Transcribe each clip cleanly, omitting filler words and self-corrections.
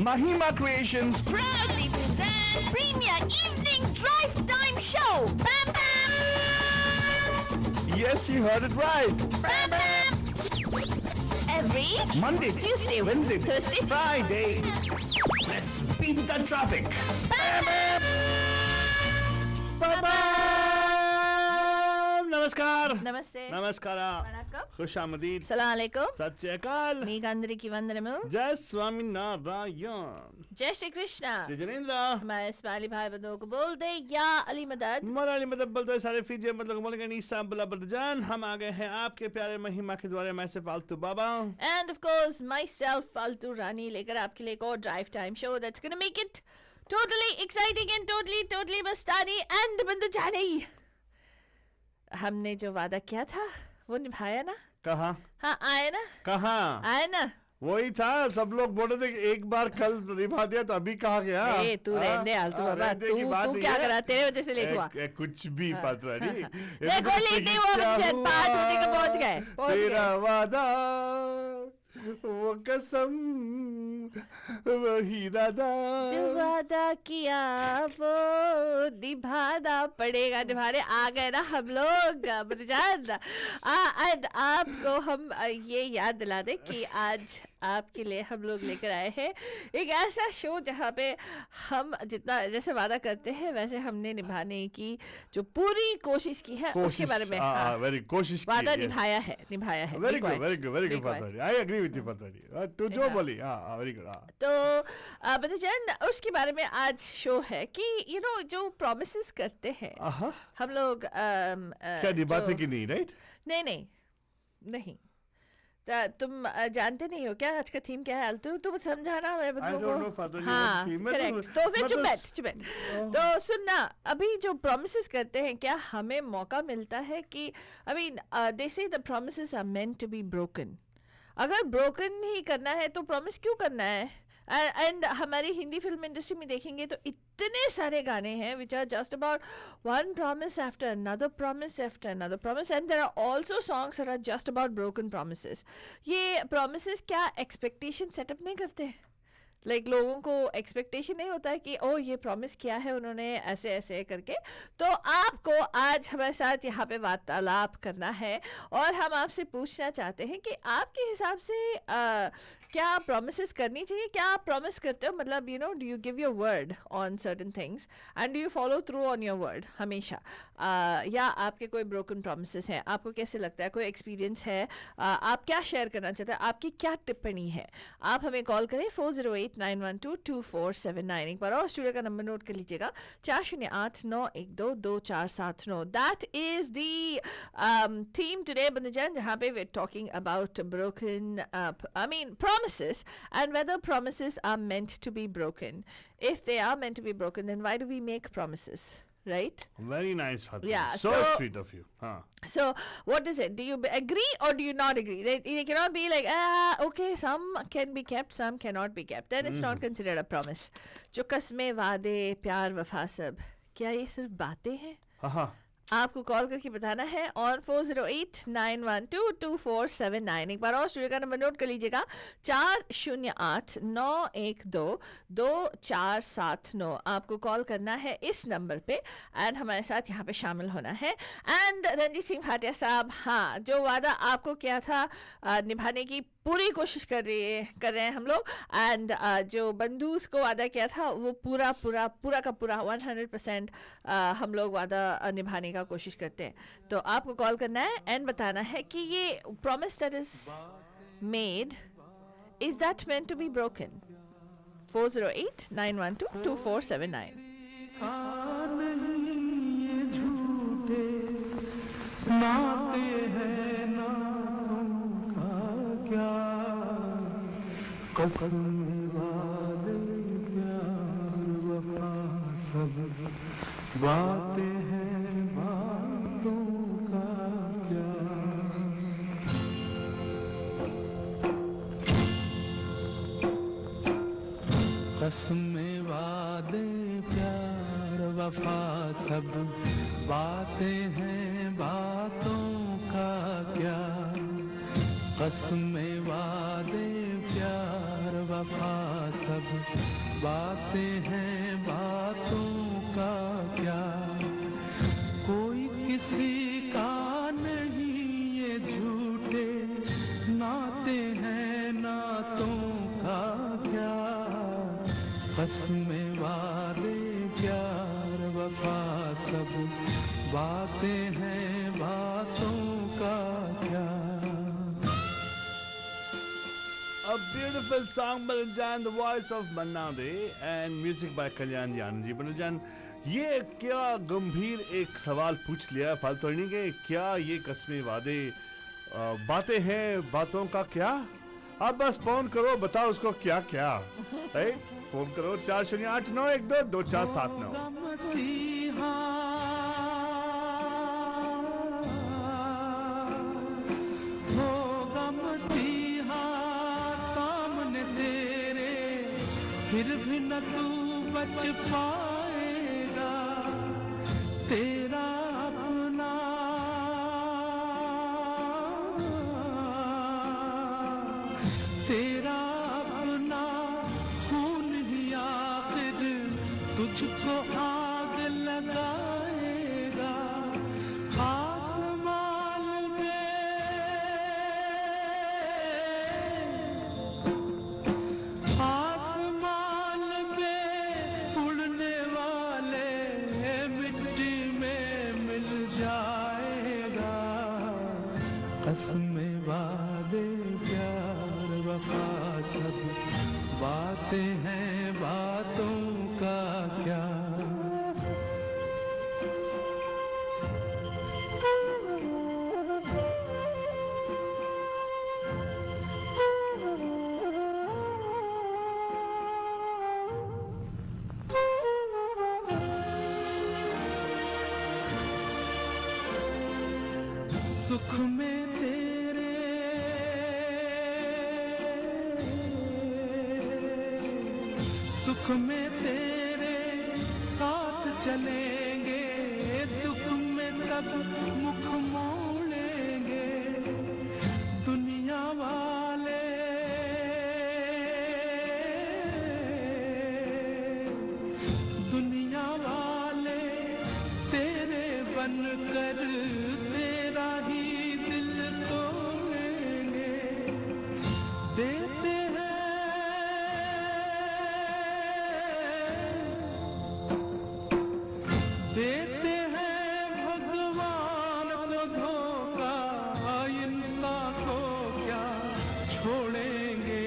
Mahima Creations proudly present Premier Evening Drive Time Show. Bam bam! Yes, you heard it right. Bam bam! Every Monday, Tuesday, Wednesday, Thursday, Friday. Let's beat the traffic. नमस्कार नमस्ते नमस्कार वणक्कम खुश आमदीद सलाम अलैकुम सत श्री अकाल మీకు అందరికీ వందనము जय स्वामी नारायण जय श्री कृष्णा जय जनेन्द्र हमारे इस्माइली भाई बंधुओं को बोल दे या अली मदद मराली मतलब बोलते सारे फीजे मतलब बोलेंगे नीसा बला बदजान हम आ गए हैं आपके प्यारे महिमा के द्वारा मैं से Faltu Baba and of course myself Faltu Rani लेकर आपके लिए एक और drive time show that's gonna make it totally exciting and totally Mastani and बंदू जानी हमने जो वादा किया था वो निभाया ना कहा हाँ आए ना कहा आए ना वही था सब लोग बोल रहे थे कि एक बार कल निभा दिया तो अभी कहा गया ए तू रहने दे आलतू बाबा तू क्या करा तेरे वजह से लेट हुआ कुछ भी पता नहीं देखो लेट नहीं हुआ बच्चे 5 बजे के पहुंच गए तेरा वादा वो कसम वही दादा जो वादा किया वो निभाना पड़ेगा निभाने आ गए ना हम लोग बदजान आपको हम ये याद दिला दें कि आज आपके लिए हम लोग लेकर आए हैं एक ऐसा शो जहाँ पे हम जितना जैसे वादा करते हैं वैसे हमने निभाने की जो पूरी कोशिश की है उसके बारे में वेरी कोशिश वादा निभाया है वेरी गुड पता आई एग्री विद यू पता तू जो बोली हां वेरी गुड तो बदजान उसके बारे में आज शो है कि यू नो जो प्रॉमिसेस करते हैं हम लोग क्या निभाते कि नहीं राइट नहीं तुम जानते नहीं हो क्या आज का थीम क्या है अल्तू तुम समझाना मैं बंदों को हाँ करेक्ट तो फिर चुप बैठ तो सुनना अभी जो प्रॉमिसेस करते हैं क्या हमें मौका मिलता है कि आई mean they say the promises are meant to be broken अगर ब्रोकन ही करना है तो प्रॉमिस क्यों करना है एंड हमारी हिंदी फिल्म इंडस्ट्री में देखेंगे तो इतने सारे गाने हैं which are just about one promise after another promise and there are also songs that are just about broken promises ये प्रॉमिसेस क्या एक्सपेक्टेशन सेटअप नहीं करते लाइक लोगों को एक्सपेक्टेशन नहीं होता है कि ओ ये प्रॉमिस किया है उन्होंने ऐसे ऐसे करके तो आपको आज हमारे साथ यहाँ पे वार्तालाप करना है और हम आपसे पूछना चाहते हैं कि आपके हिसाब से क्या प्रॉमिसेस करनी चाहिए क्या आप प्रॉमिस करते हो मतलब you know do you give your word on certain things and do you follow through on your word हमेशा या आपके कोई ब्रोकन प्रॉमिसेस हैं आपको कैसे लगता है कोई एक्सपीरियंस है आप क्या शेयर करना चाहते हैं आपकी क्या टिप्पणी है आप हमें कॉल करें 4089122479 एक बार और स्टूडियो का नंबर नोट कर लीजिएगा 4089122479 that is the theme today बंदजान जहाँ पे we are talking about broken I mean promises and whether promises are meant to be broken. If they are meant to be broken, then why do we make promises? Right? Very nice, Fatma. Yeah. So sweet of you. So, what is it? Do you agree or do you not agree? They cannot be like, okay, some can be kept, some cannot be kept. Then it's not considered a promise. जो कस्में वादे प्यार वफा सब क्या ये सिर्फ बातें हैं? आपको कॉल करके बताना है ऑन 4089122479 एक बार और स्टूडियो का नंबर नोट कर लीजिएगा 4089122479 आपको कॉल करना है इस नंबर पे एंड हमारे साथ यहाँ पे शामिल होना है एंड रंजीत सिंह भाटिया साहब हाँ जो वादा आपको किया था निभाने की पूरी कोशिश कर रहे हैं हम लोग एंड जो बंधुस को वादा किया था वो पूरा का पूरा 100% हम लोग वादा निभाने का कोशिश करते हैं तो आपको कॉल करना है एंड बताना है कि ये promise that is made is that meant to be broken 4089122479 कसम वादे प्यार वफा सब बातें हैं बातों का क्या कसम वादे प्यार वफा सब बातें हैं बातों का क्या कसमें वादे प्यार वफा सब बातें हैं बातों का क्या, कोई किसी का नहीं ये झूठे नाते हैं नातों का क्या, कसमें वादे प्यार वफा सब बातें हैं बातों का क्या। A beautiful song by Ranjan, the voice of Manna Dey and music by Kalyan Anand ji. Ranjan, ये क्या गंभीर एक सवाल पूछ लिया फालतू नहीं के, क्या ये कसमें वादे बातें हैं बातों का क्या। आप बस फोन करो, बताओ उसको क्या क्या, राइट। फोन करो 4089122479। फिर भी न तू बच पाएगा, तेरा अपना तेरा अपना खून ही आखिर तुझको आग लगाएगा। कसमें वादे प्यार वफा सब बातें हैं बातों का क्या। सुख में तेरे सुख में तेरे साथ चलेंगे, दुख में सब मुख मोड़ेंगे। दुनिया वाले तेरे बनकर तेरा ही दिल तोड़ेंगे। देते हैं भगवान को धोखा, इंसान को क्या छोड़ेंगे।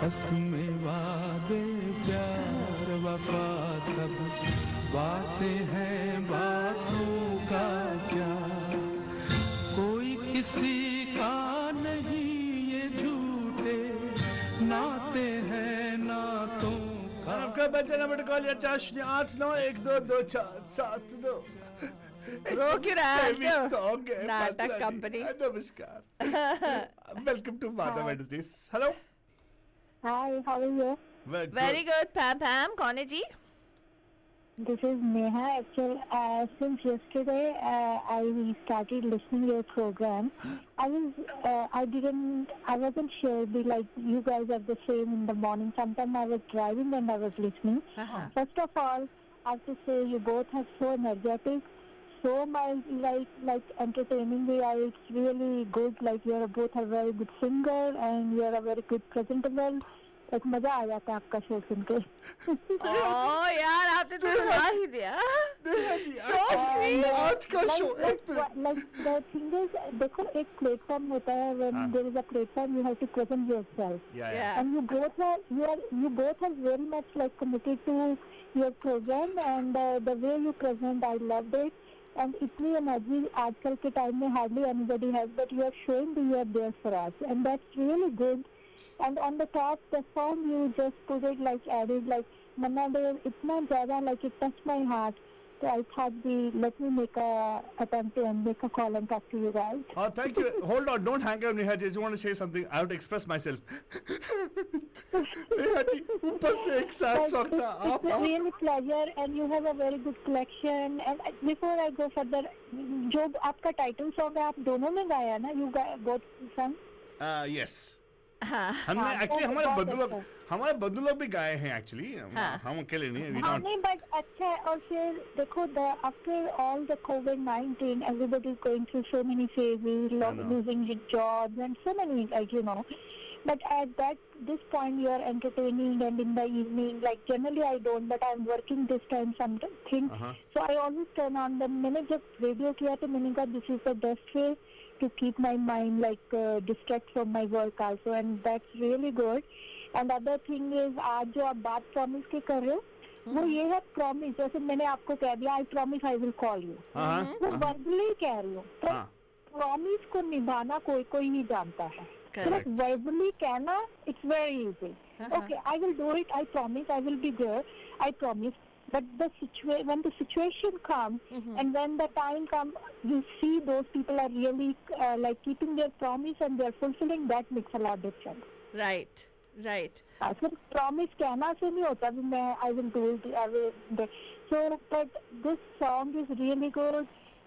कसमें वादे प्यार वफा सब बातें हैं बातों का क्या, कोई किसी का नहीं ये झूठे नाते हैं नातों का। आपका बच्चा नंबर कॉल या 4089122479। रो क्यों रहा है सॉन्ग है नाटक कंपनी। नमस्कार, वेलकम टू मादा Wednesdays. Hello, Hi, how are you? Very good. Pam Pam कौन है जी? This is Neha. Actually, since yesterday, I started listening your program. I wasn't sure. Like you guys are the same in the morning. Sometimes I was driving and I was listening. First of all, I have to say you both are so energetic, so much like entertaining. It's really good. Like you are both a very good singer and you are a very good presentable. एक मजा आ जाता है आपका show सुन के। ओह यार, आपने तो सुना ही दिया। So sweet। आज का show like the thing is, देखो एक प्लेटफॉर्म होता है, when there is a platform you have to present yourself, Yeah. and you both are very much like committed to your program, and the way you present, I loved it, and इतनी energy आजकल के time में hardly anybody has, but you are showing that you are there for us, and that's really good. And on the top, the song you just put it like added like Manna Dey, itna zyada like it touched my heart. So I thought let me make a attempt and make a call and talk to you guys. Oh, thank you. Hold on, don't hang up, Neha ji. I just want to say something. I have to express myself. Neha ji, ऊपर से एक sad song था. It's a really pleasure, and you have a very good collection. And before I go further, जो आपका title song है, आप दोनों में गाया ना? You both sung? Yes. हाँ हमने एक्चुअली हमारे बंधु लोग भी गाए हैं एक्चुअली. हम अकेले नहीं. हाँ नहीं, बट अच्छा है. और फिर देखो, after all the COVID-19, everybody is going through so many phases, losing jobs and so many, like, you know. But at this point, you are entertaining, and in the evening, like generally I don't, but I'm working this time something. So I always turn on the. मैंने जब radio किया तो मैंने कहा this is the best way to keep my mind like distract from my work also, and that's really good. And other thing is, आज जो आप बात promise की कर रहे हो, वो ये है promise. जैसे मैंने आपको कह दिया I promise I will call you. वो verbally कह रही हो, तो promise को निभाना कोई ही जानता है. सिर्फ verbally कहना, it's very easy. Okay, I will do it. I promise. I will be there. I promise. But when the situation comes, and when the time comes, you see those people are really like keeping their promise and they're fulfilling. That makes a lot of difference. Right. सिर्फ promise कहना से नहीं होता कि मैं I will do it. I will. So, but this song is really good.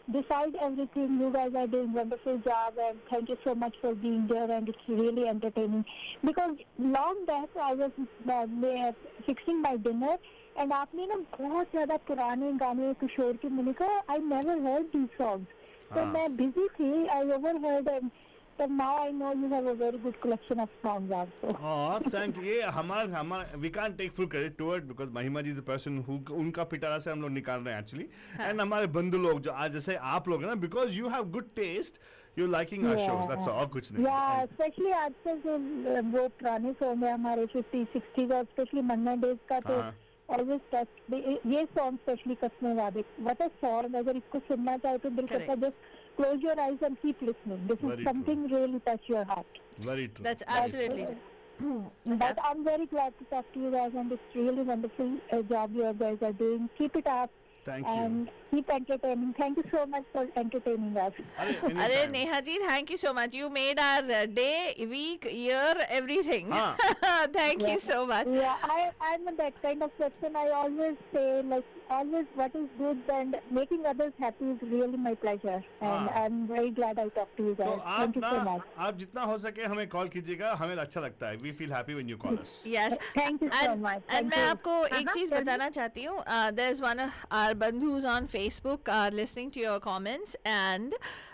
Besides everything, you guys are doing wonderful job, and thank you so much for being there, and it's really entertaining. Because long back I was fixing my dinner, and आपने ना बहुत ज़्यादा पुराने गाने किशोर के, मैंने कहा I never heard these songs. तो मैं busy थी, I overheard, and but now I know you have a very good collection of songs also. Oh, thank you. ये हमारा we can't take full credit to it because महिमा जी is the person who उनका पिटारा से हम लोग निकाल रहे हैं actually. And हमारे बंधु लोग जो आज जैसे आप लोग हैं ना, because you have good taste, you're liking our shows. That's all. कुछ नहीं. Yeah, especially आजकल जो वो पुराने song है हमारे 50, 60 का, especially मन्ना डेज का, तो always touch. ये song especially कसमे वादे. What a song! अगर इसको सुनना चाहे तो दिल करता just close your eyes and keep listening. This is something really touch your heart. Very true. That's absolutely true. But I'm very glad to talk to you guys, and it's really wonderful job you guys are doing. Keep it up. Thank you. And keep entertaining. Thank you so much for entertaining us. Arey Neha ji, thank you so much. You made our day, week, year, everything. Thank you so much. Yeah, I'm that kind of person. I always say, like, always what is good and making others happy is really my pleasure. And I'm very glad I talked to you guys. तो Thank you so much. आप जितना हो सके हमें call कीजिएगा, हमें अच्छा लगता है. We feel happy when you call us. Yes. Thank you so much. And मैं आपको एक चीज बताना चाहती हूँ. There's one of our bandhus on Facebook listening to your comments, and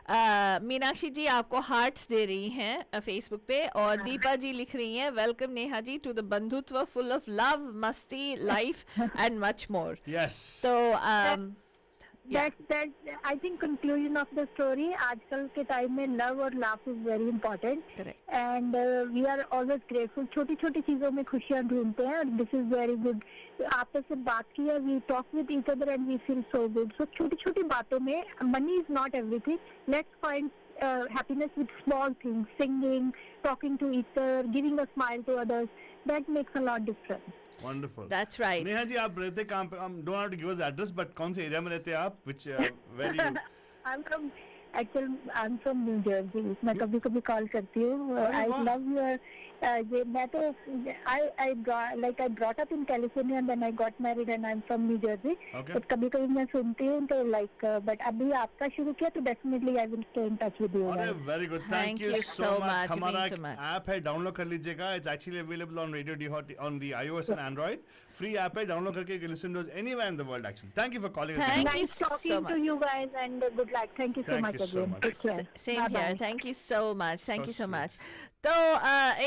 Meenakshi जी आपको hearts दे रही हैं Facebook पे, और दीपा जी लिख रही हैं welcome Neha ji to the बंधुत्व full of love, मस्ती, life and much more. Yes. So That I think conclusion of the story. आजकल के टाइम में love और laugh is very important. Correct. And we are always grateful. छोटी छोटी चीजों में खुशियाँ ढूंढते हैं, and this is very good. आपस में बात की है, we talk with each other and we feel so good. So छोटी छोटी बातों में, money is not everything. Let's find happiness with small things, singing, talking to each other, giving a smile to others. That makes a lot difference. Wonderful. That's right. Neha ji आप रहते कहाँ पे? Don't have to give us address, but कौन से area में रहते हैं आप? Which where do you? I'm from New Jersey. मैं कभी कभी कॉल करती हूँ. I love your. मैं तो I brought up in California and then I got married and I'm from New Jersey. Okay. But कभी कभी मैं सुनती हूँ तो but अभी आपका शुरू किया तो definitely I will stay in touch with you. अरे very good. Thank you so much. हमारा ऐप है, डाउनलोड कर लीजिएगा. It's actually available on Radio D on the iOS and Android. Free app है, डाउनलोड करके you can listen to us anywhere in the world actually. Thank you for calling. Thank you nice so talking much. to you guys and good luck. Thank you so much again. Take care. Same Bye-bye. here. Thank you so much. Thank you so sweet. much. So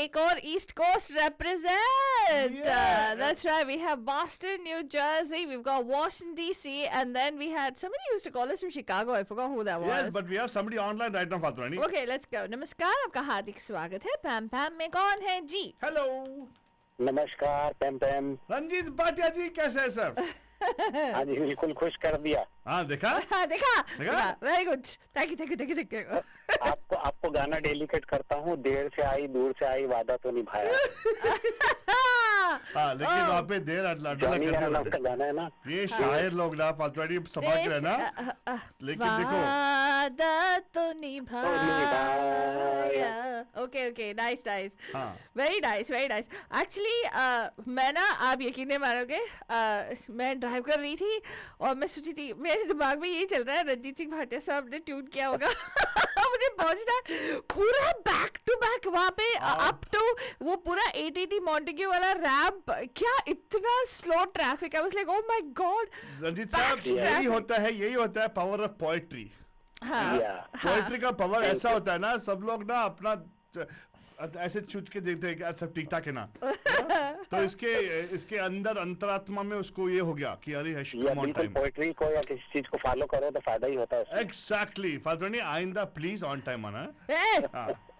एक और East Coast represent. Yeah. That's right. We have Boston, New Jersey. We've got Washington D.C. and then we had somebody used to call us from Chicago. I forgot who that was. Yes, but we have somebody online right now, Fatou Rani. Okay, let's go. नमस्कार, आपका हार्दिक स्वागत है. पैम Pam में कौन है जी? Hello. नमस्कार पैम पैम. रंजीत भाटिया जी कैसे हैं सर? हाँ जी बिल्कुल खुश कर दिया. हाँ देखा? देखा. Very good. Thank you. आपको गाना डेडिकेट करता हूँ. देर से आई दूर से आई वादा तो निभाया. हाँ, लेकिन वहाँ पे देर अडला जॉनी मेरा नाम करते का गाना है ना, ये शायर लोग ना फालतूवाड़ी संभाल के रहना, लेकिन देखो वादा तो निभाया। ओके ओके, नाइस नाइस, हाँ। Very nice very nice. Actually मैं ना, आप यकीन नहीं मानोगे, मैं ड्राइव कर रही थी और मैं सोची थी, मेरे दिमाग में यही चल रहा है रंजीत सिंह भाटिया साहब ने ट्यून किया होगा मुझे पहुंचना पूरा बैक टू बैक वहाँ पे अप टू वो पूरा 880 मॉन्टेग्यू वाला रैंप, क्या इतना slow traffic. I was like oh my god. Ranjeet साहब, यही होता है पावर ऑफ पोएट्री। हाँ पोएट्री का पावर ऐसा होता है ना, सब लोग ना अपना ऐसे छूट के देखते हैं कि अच्छा ठीक ठाक है ना, तो इसके अंदर अंतरात्मा में उसको ये हो गया कि अरे कम ऑन टाइम। पोएट्री को या किसी चीज को फॉलो करो तो फायदा ही होता है। एग्जैक्टली, फालतू नहीं, आइंदा प्लीज ऑन टाइम आना।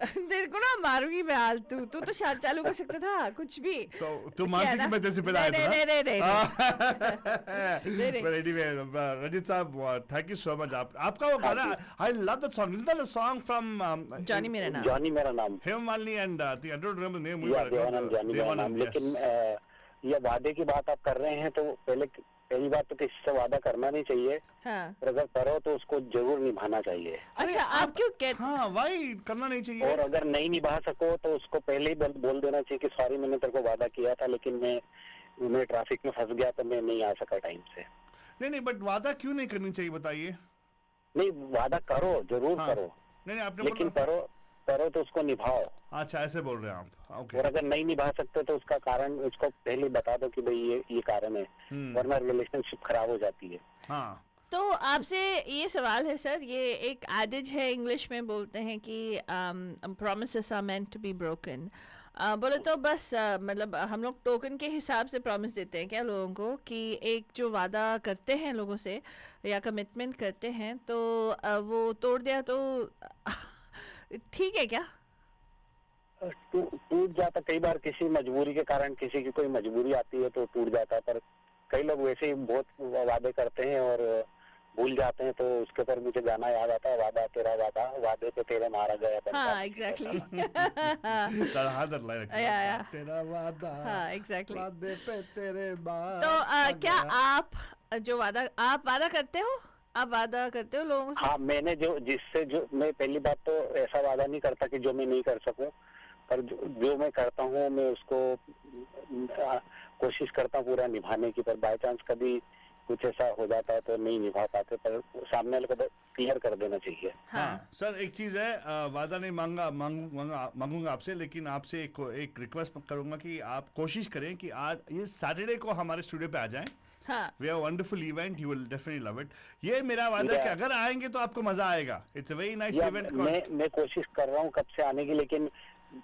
तेरे को ना मारूंगी मैं हाल, तू तो शायद चालू कर सकता था कुछ भी। तो तू मानती कि मैं तेरे से पहले आया था ना? नहीं। But anyway, रंजीत साहब, थैंक यू सो मच। आपका वो गाना, I love that song. Is that a song from Johnny मेरा नाम। जॉनी मेरा नाम, Hemamalini and I don't remember name. Devanand, Johnny मेरा नाम। लेकिन ये वादे की बात आप कर रहे हैं तो पहली बात तो किसी से वादा करना नहीं चाहिए, हाँ। और अगर करो तो उसको जरूर निभाना चाहिए। अच्छा, आप क्यों कहते? हाँ, भाई करना नहीं चाहिए। और अगर नहीं निभा सको तो उसको पहले ही बोल देना चाहिए कि सॉरी, मैंने तेरे को वादा किया था लेकिन मैं ट्रैफिक में फंस गया तो मैं नहीं आ सका टाइम से। नहीं, बट वादा क्यों नहीं करनी चाहिए बताइए? नहीं, वादा करो, जरूर करो, नहीं आपने लेकिन करो तो उसको निभाओ। अच्छा, ऐसे बोल रहे हैं आप। ओके। और अगर नहीं निभा सकते तो उसका कारण उसको पहले बता दो कि भाई ये कारण है, वरना रिलेशनशिप खराब हो जाती है। हाँ। तो आपसे ये सवाल है सर, ये एक एडेज है इंग्लिश में, बोलते हैं कि promises are meant to be broken। बोले तो बस मतलब हम लोग टोकन के हिसाब से प्रॉमिस देते हैं क्या लोगों को, कि एक जो वादा करते हैं लोगों से या कमिटमेंट करते हैं तो वो तोड़ दिया तो ठीक है क्या? टूट जाता, कई बार किसी मजबूरी के कारण, किसी की कोई मजबूरी आती है तो टूट जाता है, पर कई लोग वैसे ही बहुत वादे करते हैं और भूल जाते हैं। तो उसके ऊपर मुझे गाना याद आता है, वादा तेरा वादा, वादे पे तेरे मारा गया। हाँ एग्जैक्टली, तेरा वादा, हाँ एग्जैक्टली, वादे पे तेरे मारा। तो क्या आप वादा करते हो? आप वादा करते हो लोगों से? हाँ, मैंने मैं पहली बात तो ऐसा वादा नहीं करता कि जो मैं नहीं कर सकूं, पर जो मैं करता हूँ मैं उसको कोशिश करता हूँ पूरा निभाने की। पर बाय चांस कभी कुछ ऐसा हो जाता है तो नहीं निभा पाते, पर सामने वाले को क्लियर कर देना चाहिए। हाँ सर, एक चीज है, वादा नहीं मांगूंगा आपसे, लेकिन आपसे एक रिक्वेस्ट करूंगा कि आप कोशिश करें कि आज ये सैटरडे को हमारे स्टूडियो पे आ जाएं। We have a wonderful event. You will definitely love it. ये मेरा वादा है कि अगर आएंगे तो आपको मजा आएगा। It's a very nice event. मैं कोशिश कर रहा हूँ कब से आने की, लेकिन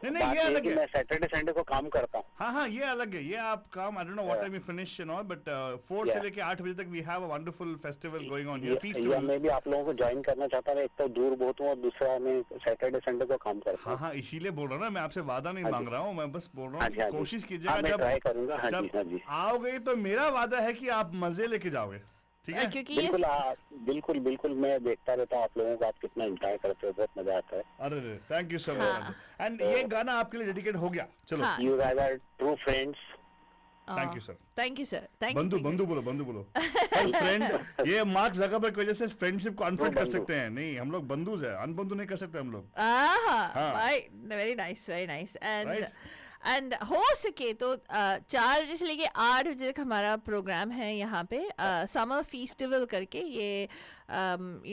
नहीं, ये अलग है। मैं सैटरडे संडे को काम करता हूँ। हाँ, ये अलग है। ये आप काम, I don't know what time you finish and all, but 4 से लेके 8 बजे तक we have a wonderful festival going on here. Festival. मैं भी आप लोगों को ज्वाइन करना चाहता हूँ। एक तो दूर बहुत हूँ और दूसरा मैं सैटरडे संडे को काम करता हूँ। हाँ, इसीलिए बोल रहा हूँ ना, मैं आपसे वादा नहीं मांग रहा हूँ, मैं बस बोल रहा हूँ कि कोशिश कीजिएगा। मैं ट्राई करूंगा। जब आओगे तो मेरा वादा है कि आप मजे लेके जाओगे, ठीक है? क्योंकि बिल्कुल मैं देखता रहता हूँ आप लोगों को, आप कितना एंजॉय करते हो, बहुत मजा आता है। अरे thank you so much. And ये गाना आपके लिए डेडिकेट हो गया। चलो, you guys are true friends. Thank you sir. Thank you sir. बंधु बोलो सर। फ्रेंड, ये मार्क ज़करबर्ग की वजह से फ्रेंडशिप को अनफ्रेंड कर सकते हैं। नहीं, हम लोग बंधु है, अनबंधु नहीं कर सकते हम लोग। Very nice. एंड हो सके तो 4 बजे से लेके 8 बजे तक हमारा प्रोग्राम है यहाँ पे, समर फेस्टिवल करके। ये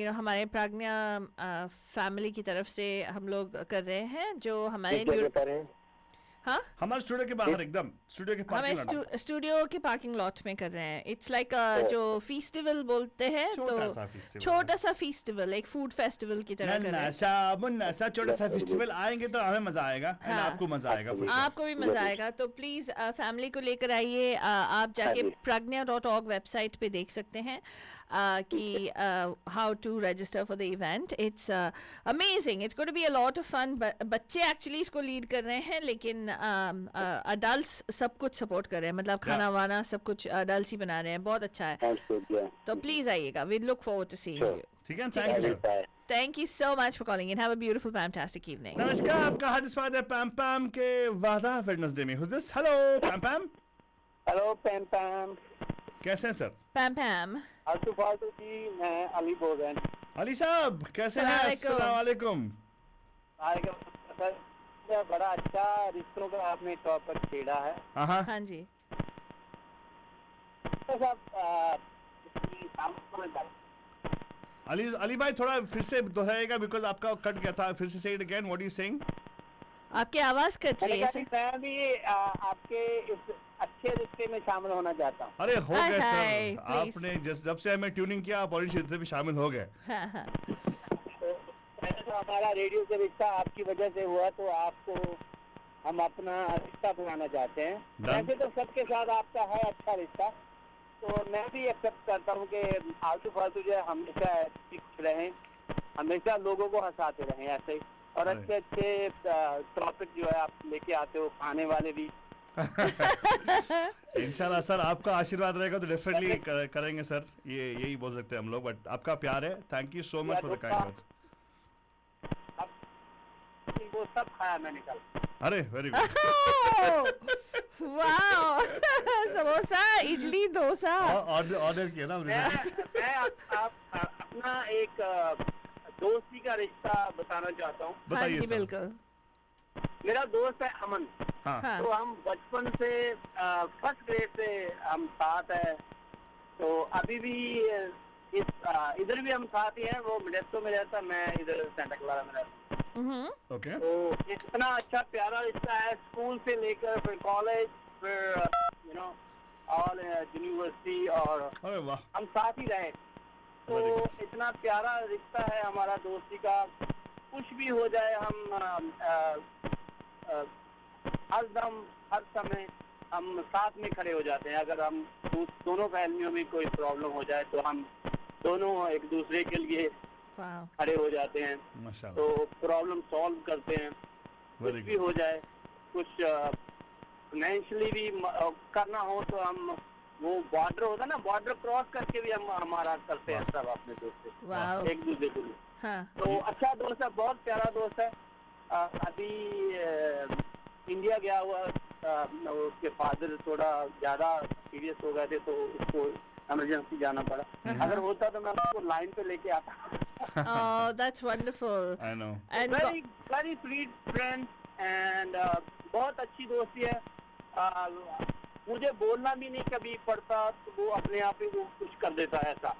हमारे प्राज्ञा फैमिली की तरफ से हम लोग कर रहे हैं, जो हमारे हमारे स्टूडियो के बाहर, एकदम स्टूडियो के पार्किंग लॉट, हमें स्टूडियो के पार्किंग लॉट में कर रहे हैं। इट्स लाइक जो फेस्टिवल बोलते हैं, तो छोटा सा फेस्टिवल, एक फूड फेस्टिवल की तरह कर रहे हैं। छोटा सा फेस्टिवल, आएंगे तो हमें मजा आएगा। आपको मजा आएगा, आपको भी मजा आएगा। तो प्लीज फैमिली को लेकर आइए। आप जाके pragnya.org वेबसाइट पे देख सकते हैं कि how to register for the event. It's amazing, it's going to be a lot of fun. बच्चे एक्चुअली इसको लीड कर रहे हैं, लेकिन अडल्ट्स सब कुछ सपोर्ट कर रहे हैं, मतलब खाना वाना सब कुछ अडल्ट्स ही बना रहे हैं। बहुत अच्छा है, तो प्लीज आइएगा। We look forward to seeing you. ठीक है, thank you. Thank you so much for calling in. Have a beautiful, fantastic evening. नमस्कार, आपका हार्दिक स्वागत है पैम पैम के वादा वेडनेसडे में। Who's this? Hello, Pam Pam. Hello Pam Pam. कैसे हैं सर? पैम पैम। आलतू फालतू जी, मैं अली बोल रहा हूँ। अली साहब कैसे हैं? अस्सलाम अस्सलाम वालेकुम। सर बड़ा अच्छा रिश्तों का आपने टॉपिक छेड़ा है। हाँ हाँ जी। तो साहब इसकी सामने अली भाई थोड़ा फिर से दोहराइएगा बिकॉज आपका कट गया था, फिर से से it again, what you saying? आपकी आवाज कट रही है सर। मैं भी आपके इस अच्छे रिश्ते में शामिल होना चाहता हूँ। अरे हो गए हाय, सर, please. आपने जब से हमें ट्यूनिंग किया आप ऑलरेडी रिश्ते में शामिल हो गए। हाँ हाँ। तो पहले तो हमारा रेडियो से रिश्ता आपकी वजह से हुआ, तो आपको हम अपना रिश्ता बनाना चाहते हैं। वैसे तो सबके साथ आपका है अच्छा रिश्ता, तो मैं भी एक्सेप्ट करता हूँ कि आलतू फालतू जो है हमेशा खुश रहें, हमेशा लोगों को हंसाते रहें ऐसे ही, और अच्छे अच्छे टॉपिक जो है आप लेके आते हो, खाने वाले भी। इंशाल्लाह सर, आपका आशीर्वाद रहेगा तो डेफिनेटली करेंगे सर, ये यही बोल सकते हैं हम लोग, बट आपका प्यार है। Thank you so much for the kind words. वो सब खाया मैंने कल। अरे very good. Wow. Samosa, idli, dosa. Order किया ना हमने। मैं आप अपना एक दोस्ती का रिश्ता बताना चाहता हूँ। हाँ जी बताइए सर। बिल्कुल। मेरा दोस्त है अमन। हाँ हाँ। तो हम बचपन से फर्स्ट ग्रेड से हम साथ है, तो अभी भी इधर भी हम साथ ही हैं। वो मिडेस्टो में रहता है, मैं इधर सेंटा क्लारा में रहता हूँ। ओके। तो इतना अच्छा प्यारा रिश्ता है, स्कूल से लेकर फिर कॉलेज, फिर यू नो और यूनिवर्सिटी, और अरे वाह। हम साथ ही रहे। तो Very good. इतना प्यारा रिश्ता है हमारा दोस्ती का। कुछ भी हो जाए हम हर दम हर समय हम साथ में खड़े हो जाते हैं। अगर हम दोनों फैमिलियों में कोई प्रॉब्लम हो जाए तो हम दोनों एक दूसरे के लिए वाह। खड़े हो जाते हैं, माशाल्लाह। तो प्रॉब्लम सॉल्व करते हैं। कुछ Very भी हो जाए, कुछ फाइनेंशियली भी करना हो तो हम वो बॉर्डर होता है ना, बॉर्डर क्रॉस करके भी हम हमारा करते हैं सब अपने दोस्त से, वाह। एक दूसरे के लिए। हाँ। तो अच्छा दोस्त है, बहुत प्यारा दोस्त है। अभी इंडिया गया हुआ, उसके फादर थोड़ा ज्यादा सीरियस हो गए थे तो उसको इमरजेंसी जाना पड़ा। अगर होता तो मैं उसको लाइन पे लेके आता। Oh, that's wonderful. I know. And very very sweet friend and बहुत अच्छी दोस्ती है। मुझे बोलना भी नहीं कभी पड़ता, तो वो अपने आप ही वो कुछ कर देता है ऐसा।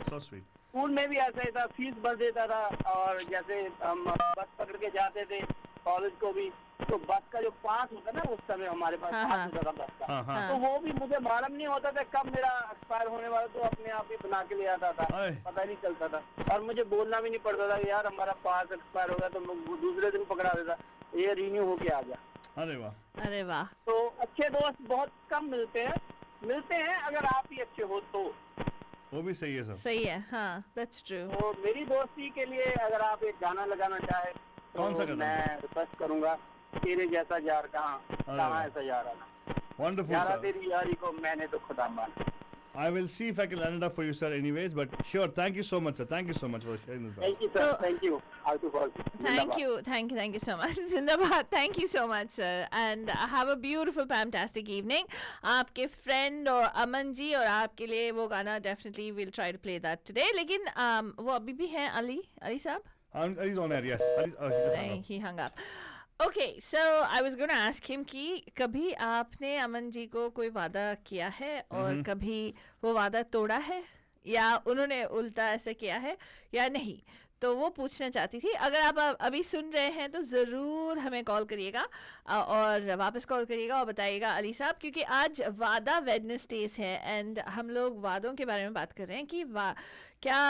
So sweet. स्कूल में भी ऐसा ही था, फीस भर देता था, और जैसे हम बस पकड़ के जाते थे कॉलेज को भी, तो बस का जो पास होता ना उस समय हमारे पास हाँ, पास होता था बस का, हाँ हाँ। तो वो भी मुझे मालूम नहीं होता था कब मेरा एक्सपायर होने वाला, तो अपने आप ही बना के ले आता था, अरे। पता नहीं चलता था। और मुझे बोलना भी नहीं पड़ता था यार हमारा पास एक्सपायर हो गया, तो मैं दूसरे दिन पकड़ा देता, ये रिन्यू होके आ गया। अरे वाह। अरे वाह। तो अच्छे दोस्त बहुत कम मिलते हैं अगर आप ही अच्छे हो तो। वो भी सही है सर। सही है। हाँ, that's true. तो मेरी दोस्ती के लिए अगर आप एक गाना लगाना चाहे तो कौन सा गाना? मैं रिक्वेस्ट करूंगा, तेरे जैसा यार कहाँ वाह। ऐसा यार आना, Wonderful यारा sir. तेरी यारी को मैंने तो खुदा माना। I will see if I can line it up for you sir anyways, but sure, thank you so much sir. Thank you so much for sharing this. Thank you sir, तो- thank you. आलतू फालतू। Thank you so much. Zindabad. Thank you so much, sir. And have a beautiful, fantastic evening. आपके friend और अमन जी और आपके लिए वो गाना definitely we'll try to play that today. लेकिन वो अभी भी हैं अली साहब? He's on air, yes. He's just hung नहीं, up. he hung up. Okay, so I was going to ask him कि कभी आपने अमन जी को कोई वादा किया है और कभी वो वादा तोड़ा है, या उन्होंने उल्टा ऐसा किया है या नहीं, तो वो पूछना चाहती थी। अगर आप अभी सुन रहे हैं तो ज़रूर हमें कॉल करिएगा और वापस कॉल करिएगा और बताइएगा अली साहब, क्योंकि आज वादा वेडनेसडेज है एंड हम लोग वादों के बारे में बात कर रहे हैं कि क्या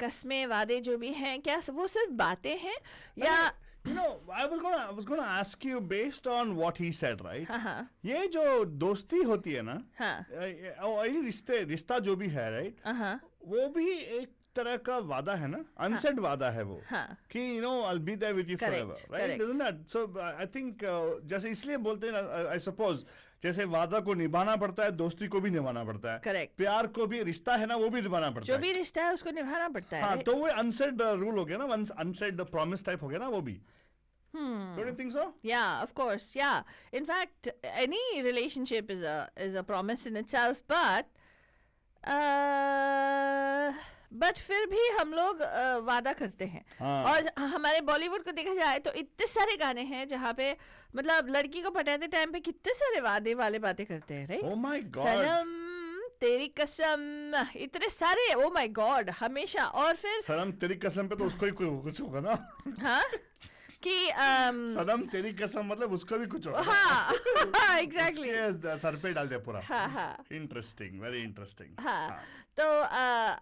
कस्में वादे जो भी हैं क्या वो सिर्फ बातें हैं या You know, I was gonna ask you based on what he said, right? हाँ ये जो दोस्ती होती है ना, हाँ और ये रिश्ता जो भी है, right? हाँ वो भी एक तरह का वादा है ना, अनसेड वादा है वो, हाँ कि you know I'll be there with you forever, Correct, right? correct. Isn't that? So I think जैसे इसलिए बोलते हैं ना, I suppose जैसे वादा को निभाना पड़ता है, दोस्ती को भी निभाना पड़ता है, Correct. प्यार को भी, रिश्ता है ना वो भी निभाना पड़ता जो है। भी रिश्ता है उसको निभाना पड़ता है हाँ, right? तो वो अनसेड रूल हो गया ना, अनसेड प्रॉमिस टाइप हो गया ना वो भी। Don't you think so? Yeah, of course. Yeah. In fact, any relationship is a promise in itself, but फिर भी हम लोग वादा करते हैं. और हमारे बॉलीवुड को देखा जाए तो इतने सारे गाने हैं जहाँ पे मतलब लड़की को पटाते टाइम पे कितने सारे वादे वाले बातें करते हैं, राइट? Oh my God. सनम तेरी कसम, इतने सारे, oh my God, हमेशा. और फिर सनम तेरी कसम पे तो उसको ही कुछ होगा ना. हाँ कि सनम तेरी कसम मतलब उसको भी कुछ होगा. हाँ एग्जैक्टली. सर पे डाल दिया पूरा. हाँ. Interesting, very interesting. हाँ. तो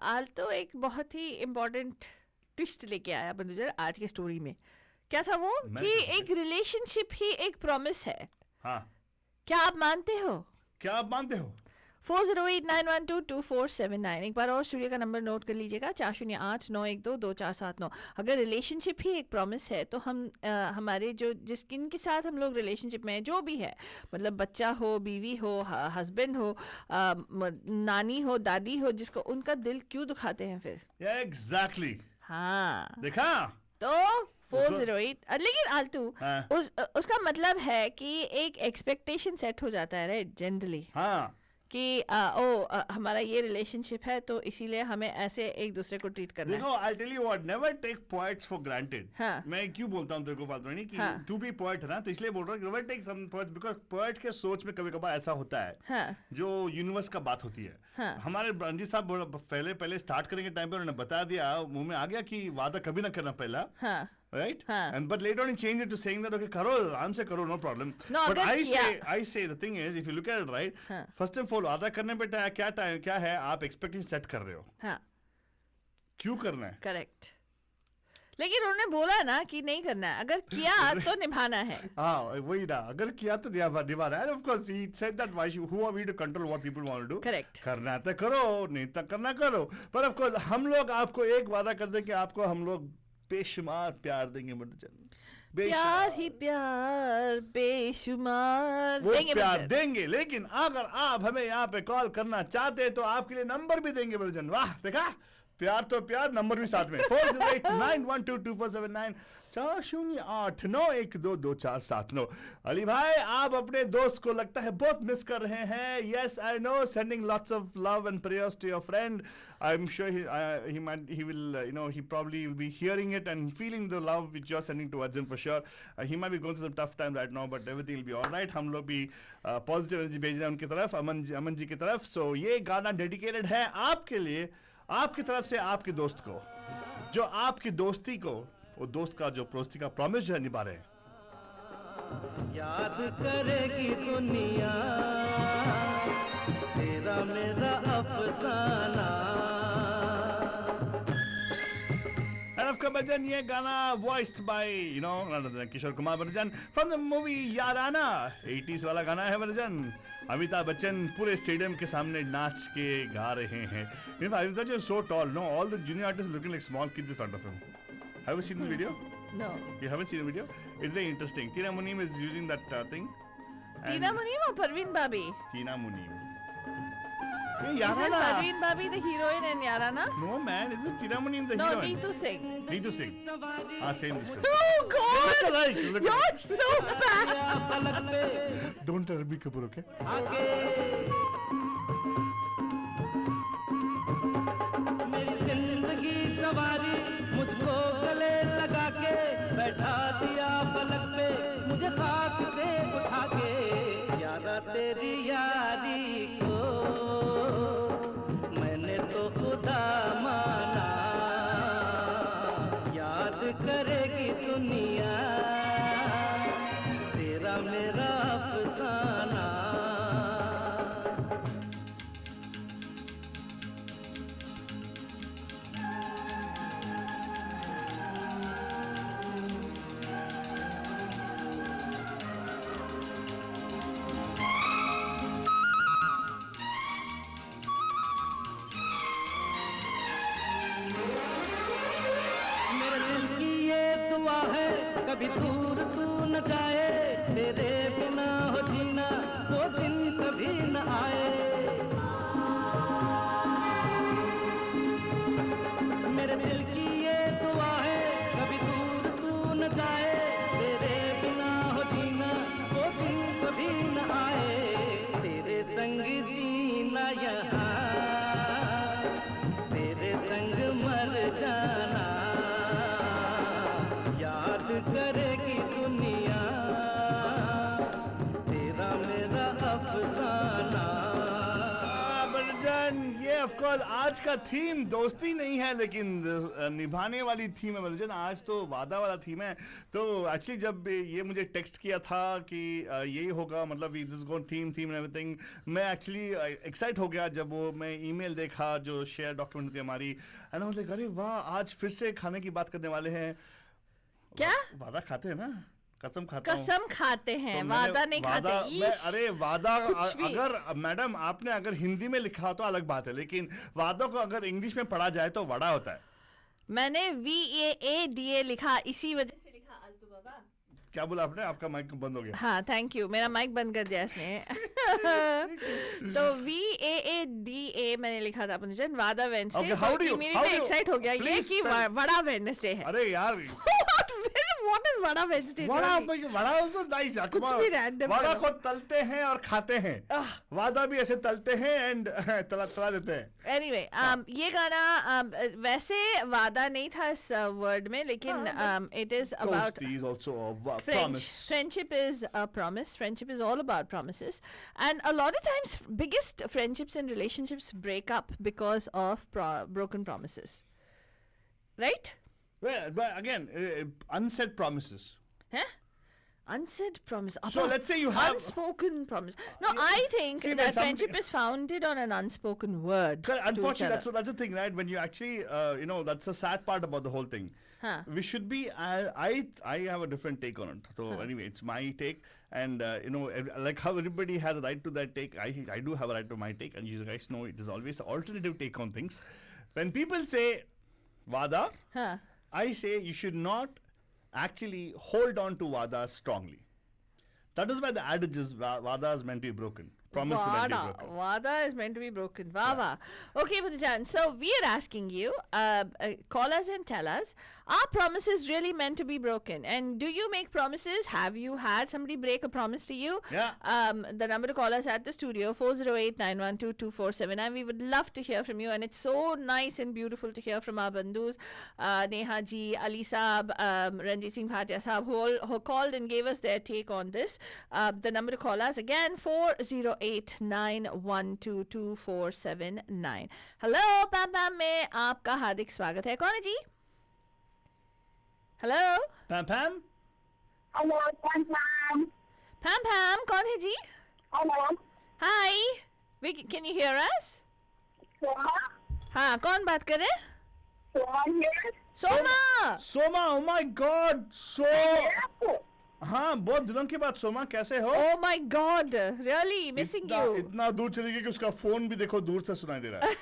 आल्तो एक बहुत ही इम्पोर्टेंट ट्विस्ट लेके आया बंधुजन आज की स्टोरी में. क्या था वो कि एक रिलेशनशिप ही एक प्रॉमिस है. हाँ. क्या आप मानते हो? 4089122479. एक बार और स्टूडियो का नंबर नोट कर लीजिएगा 4089122479. अगर रिलेशनशिप ही एक प्रॉमिस है तो हम हमारे जो जिनके साथ हम लोग रिलेशनशिप में जो भी है, मतलब बच्चा हो, बीवी हो, हस्बैंड हो, नानी हो, दादी हो, जिसको उनका दिल क्यों दुखाते हैं फिर? एग्जैक्टली. हाँ देखा तो 408. लेकिन आलतू उसका मतलब है कि एक एक्सपेक्टेशन सेट हो जाता है, राइट? जनरली हाँ कि हमारा ये रिलेशनशिप है तो इसीलिए हमें ऐसे एक दूसरे को ट्रीट करना है. देखो, I'll tell you what, never take poets for granted. हाँ. मैं क्यों बोलता हूँ तेरे को बात नहीं कि हाँ. तू भी पोएट है ना, तो इसलिए बोल रहा हूँ never take some poets because poet के सोच में कभी कभार ऐसा होता है हाँ. जो यूनिवर्स का बात होती है. हाँ. हमारे रंजीत साहब पहले स्टार्ट करने के टाइम पे उन्होंने बता दिया, मुंह में आ गया कि वादा कभी ना करना पहला. हाँ. Right? हाँ. And but later on he changed it to saying that okay, करो, आराम से करो, no problem. No, but अगर I say the thing is, if you look at it right, हाँ. first of all वादा करने पे क्या है, आप एक्सपेक्टेशन सेट कर रहे हो. हाँ. क्यों करना है? करेक्ट. लेकिन उन्होंने बोला ना कि नहीं करना है, अगर किया तो निभाना है. हाँ वही ना, अगर किया तो निभाना है. Of course he said that who are we to control what people want to do? Correct. करना है तो करो, नहीं तो करना करो. पर of course हम लोग आपको एक वादा कर दें कि आपको हम लोग बेशुमार प्यार देंगे बच्चन. प्यार ही प्यार बेशुमार वो देंगे प्यार बच्चन. देंगे, लेकिन अगर आप हमें यहाँ पे कॉल करना चाहते हैं तो आपके लिए नंबर भी देंगे बच्चन. वाह, देखा, प्यार तो प्यार, नंबर भी साथ में. 4089122479 4089122479. अली भाई, आप अपने दोस्त को लगता है बहुत मिस कर रहे हैं. Yes, I know. Sending lots of love and prayers to your friend. I'm sure he will, he probably will be hearing it and feeling the love which you're sending towards him for sure. He might be going through some tough time right now, but everything will be all right. हम लोग भी positive energy भेज रहे हैं उनकी तरफ, अमन जी की तरफ. So ये गाना dedicated है आपके लिए, आपकी तरफ से आपके दोस्त को, जो आपकी दोस्ती को, वो दोस्त का जो दोस्ती का प्रॉमिस है निभा रहे हैं. याद करेगी दुनिया तेरा मेरा अफसाना. And of course, Bachchan, ये गाना voiced by Kishore Kumar Bachchan from the movie Yaarana. 80s वाला गाना है बच्चन. अमिताभ बच्चन पूरे स्टेडियम के सामने नाच के गा रहे हैं. Amithabh Bachchan is so tall, no? All the junior artists looking like small kids in front of him. Have you seen this video? No. You haven't seen the video? It's very interesting. Tina Muneem is using that thing. Tina Muneem or Parveen Babi? Tina Muneem. Isn't Yarana. Parveen Babi the heroine in Yarana? No man, isn't Tina Muneem the No, heroine? Neetu Singh. Neetu Singh. Same this film. Oh God! Look You're alike. so bad. Don't tell me Kapoor, okay? मेरी जिंदगी सवारी मुझको गले लगा के बैठा दिया पलक पे, मुझे खाक से उठा के. यारा तेरी यारी को मैंने तो खुदा माना. याद करेगी दुनिया तेरा मेरा अफसाना. कभी दूर तू न जाए, तेरे बिना हो जीना वो दिन कभी न आए. मेरे दिल की ये दुआ है, कभी दूर तू न जाए, तेरे कोर्स आज का थीम दोस्ती नहीं है लेकिन निभाने वाली थीम है बलजन। आज तो वादा वाला थीम है। तो एक्चुअली जब ये मुझे टेक्स्ट किया था कि यही होगा, मतलब this gone theme and everything, मैं एक्चुअली एक्साइट हो गया जब वो मैं ईमेल देखा जो शेयर डॉक्यूमेंट थी हमारी। एंड आई वाज लाइक अरे वाह, आज फिर से खाने की बात करने वाले हैं। क्या वादा खाते हैं ना? कसम खाता हूं। कसम खाते हैं, तो वादा नहीं खाते। अरे वादा कुछ भी। अगर मैडम आपने अगर हिंदी में लिखा हो तो अलग बात है, लेकिन वादों को अगर इंग्लिश में पढ़ा जाए तो वड़ा होता है। मैंने VAADA लिखा, इसी वजह से लिखा अल्तु बाबा। क्या बोला आपने? आपका माइक बंद हो गया। हाँ थैंक यू, मेरा माइक बंद कर दिया इसने। तो VAADA मैंने लिखा था पुनजन, वादा Wednesday. Okay, how do you- immediately excite हो गया ये please कि spell- वड़ा वेडनेसडे है। अरे यार What is vada Wednesday? Vada also nice है। कुछ भी random वड़ा करो। को तलते हैं और खाते हैं। वादा भी ऐसे तलते हैं एंड तला देते हैं। एनीवे ये गाना वैसे वादा नहीं था इस वर्ड में, लेकिन it is about Dosti is also a promise. Friendship is a promise. Friendship is all about promises, and a lot of times biggest friendships and relationships break up because of broken promises, right? Well, but again, unsaid promises. Huh? Unsaid promise. So let's say you have unspoken promise. No, I think See, when that somebody- friendship is founded on an unspoken word. Correct. to each Unfortunately, other. that's the thing, right? When you actually, that's the sad part about the whole thing. Huh. We should be. I have a different take on it. So anyway, it's my take, and like how everybody has a right to their take, I do have a right to my take, and you guys know it is always an alternative take on things. When people say "vada," Huh. I say you should not actually hold on to vada strongly. That is why the adage is vada is meant to be broken. Promise is meant to be broken. Vada is meant to be broken. Vava. Okay, Punjan. So we are asking you, call us and tell us, are promises really meant to be broken? And do you make promises? Have you had somebody break a promise to you? Yeah. The number to call us at the studio, 408-912-2479. We would love to hear from you. And it's so nice and beautiful to hear from our bandus, Neha ji, Ali Saab, Ranjit Singh Bhatia Saab, who called and gave us their take on this. The number to call us again, 408-912-2479. Hello Pam Pam में आपका हार्दिक स्वागत है। कौन है जी? Hello Pam Pam. Hello, Pam Pam. Pam Pam, कौन है जी? Hello. Hi, can you hear us? Soma. हाँ, कौन बात कर रहे हैं? Soma here. Soma. Soma, oh my God, Yes. हाँ, बहुत दिनों के बाद सोमा, कैसे हो? Oh my God, really missing you. इतना दूर चली गई कि उसका फोन भी देखो दूर से सुनाई दे रहा है।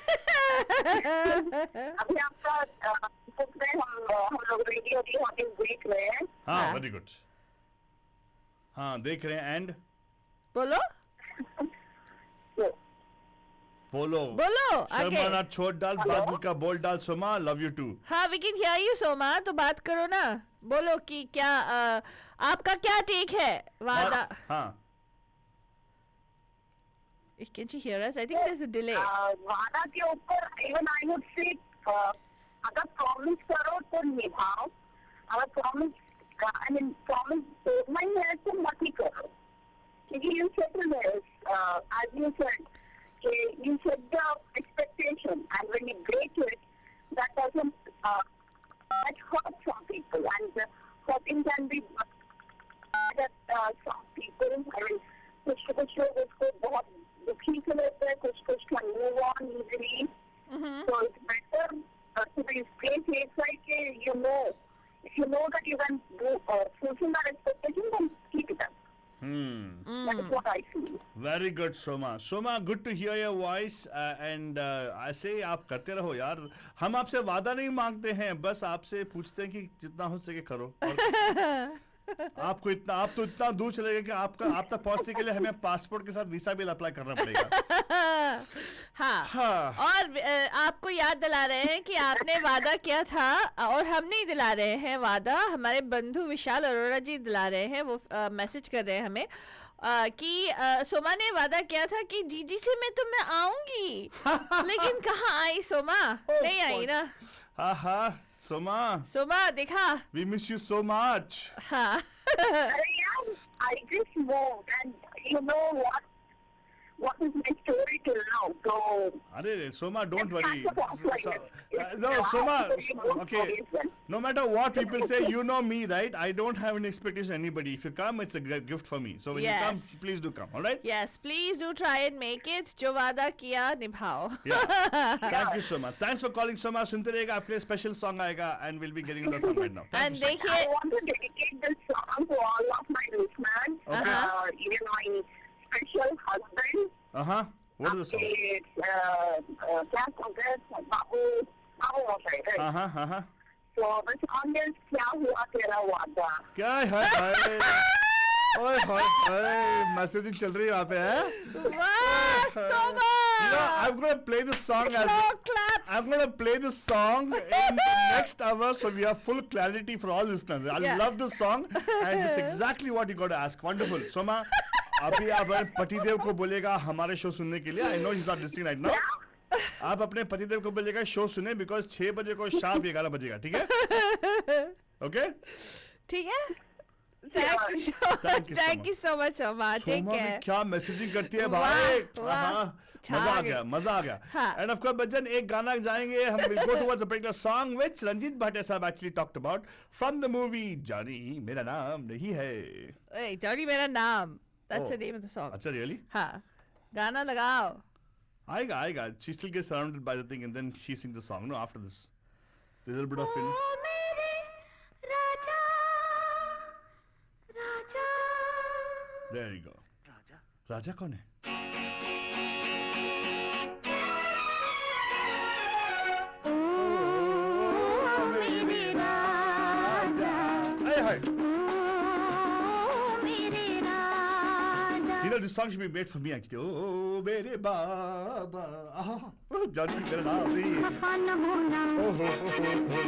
अभी आपका हम लोग रेडियो की हॉटिंग देख रहे हैं। हाँ, हाँ। Very good. हाँ, देख रहे हैं एंड बोलो बोलो बोलो शर्मा आगे। ना छोड़ डाल, बादल का बोल डाल, सोमा लव यू टू। हाँ, we can hear you Soma, तो बात करो ना। बोलो कि क्या आपका क्या टेक है वादा? हाँ, Can she hear us? I think there's a delay. वादा के ऊपर इवन आई वुड से अगर प्रॉमिस करो तो निभाओ, अगर प्रॉमिस तोड़ना ही है तो मत ही करो, क्योंकि you set as you said, you set the expectation and when you break it, that doesn't that hurts some people, and the hurting can be that some people, I mean, कुछ लोग उसको बहुत दुखी से लेते हैं, कुछ can move on easily. So it's better to be stay safe side के if you know that you can fulfill that expectation, then keep it up. That is what I feel. Very good Soma. Soma, good to hear your voice and ऐसे ही आप करते रहो यार। हम आपसे वादा नहीं मांगते हैं, बस आपसे पूछते हैं कि जितना हो सके करो। आप तो इतना दूर चले गए कि आप तक पहुंचने के लिए हमें पासपोर्ट के साथ वीसा बिल अप्लाई करना पड़ेगा। हाँ। और आपको याद दिला रहे हैं कि आपने वादा किया था, और हम नहीं दिला रहे हैं वादा, हमारे बंधु विशाल अरोड़ा जी दिला रहे हैं। वो मैसेज कर रहे हैं हमें कि सोमा ने वादा किया था कि जीजी से मैं आऊंगी, लेकिन कहाँ आई सोमा? नहीं आई ना। हाँ सोमा देखा, we miss you so much. हाँ। I just moved, and you know what? what is my story till now. So, Arey, Soma, don't worry. That's the offline. No, Soma, It's okay. obvious. No matter what people say, you know me, right? I don't have any expectation of anybody. If you come, it's a gift for me. So when you come, Yes. please do come, all right? Yes, please do try and make it. जो वादा किया निभाओ. Yeah. Thank you so much. Thanks for calling, Soma. सुनते रहेगा, आपके special song आएगा, and we'll be getting into the song right now. Thank And you so much. I देखिए, want to dedicate this song to all of my listeners, Okay. even my special husband. What is the song? It's Class Congress, Babu Wasai, right? So the song is Kya Hua Tera Wada. क्या है? ओए होए, messaging चल रही है वहाँ पे है? wow, Soma. You know, I'm gonna play this song as Slow claps. I'm gonna play this song in the next hour, so we have full clarity for all listeners. I Yeah. love this song, and it's exactly what you got to ask. Wonderful, Soma. अभी आप पतिदेव को बोलेगा हमारे show सुनने के लिए. I know he's not listening right now. आप अपने पतिदेव को बोलेगा शो सुने because 6 बजे को शाम 11 बजेगा, ठीक है? Okay? ठीक है? Thank you so much, Soma. Take Soma भी care. क्या मैसेजिंग करती है वाह, भाई. वाह. हाँ, छा मजा आ गई. गया, मजा आ गया. हाँ. And of course, बच्चन एक गाना जाएंगे हम. We'll go towards a particular song which Ranjit Bhatia sahab actually talked about from the movie Johnny मेरा नाम नहीं है. Hey, Johnny मेरा नाम. That's Oh. the name of the song. अच्छा, really? हाँ. गाना लगाओ. आएगा. She still gets surrounded by the thing and then she sings the song. No, after this, there's a little bit of Oh, there you go. राजा कौन है? Hey. You know, this song should be made for me actually. Oh, mere baba. Johnny मेरा नाम नहीं है.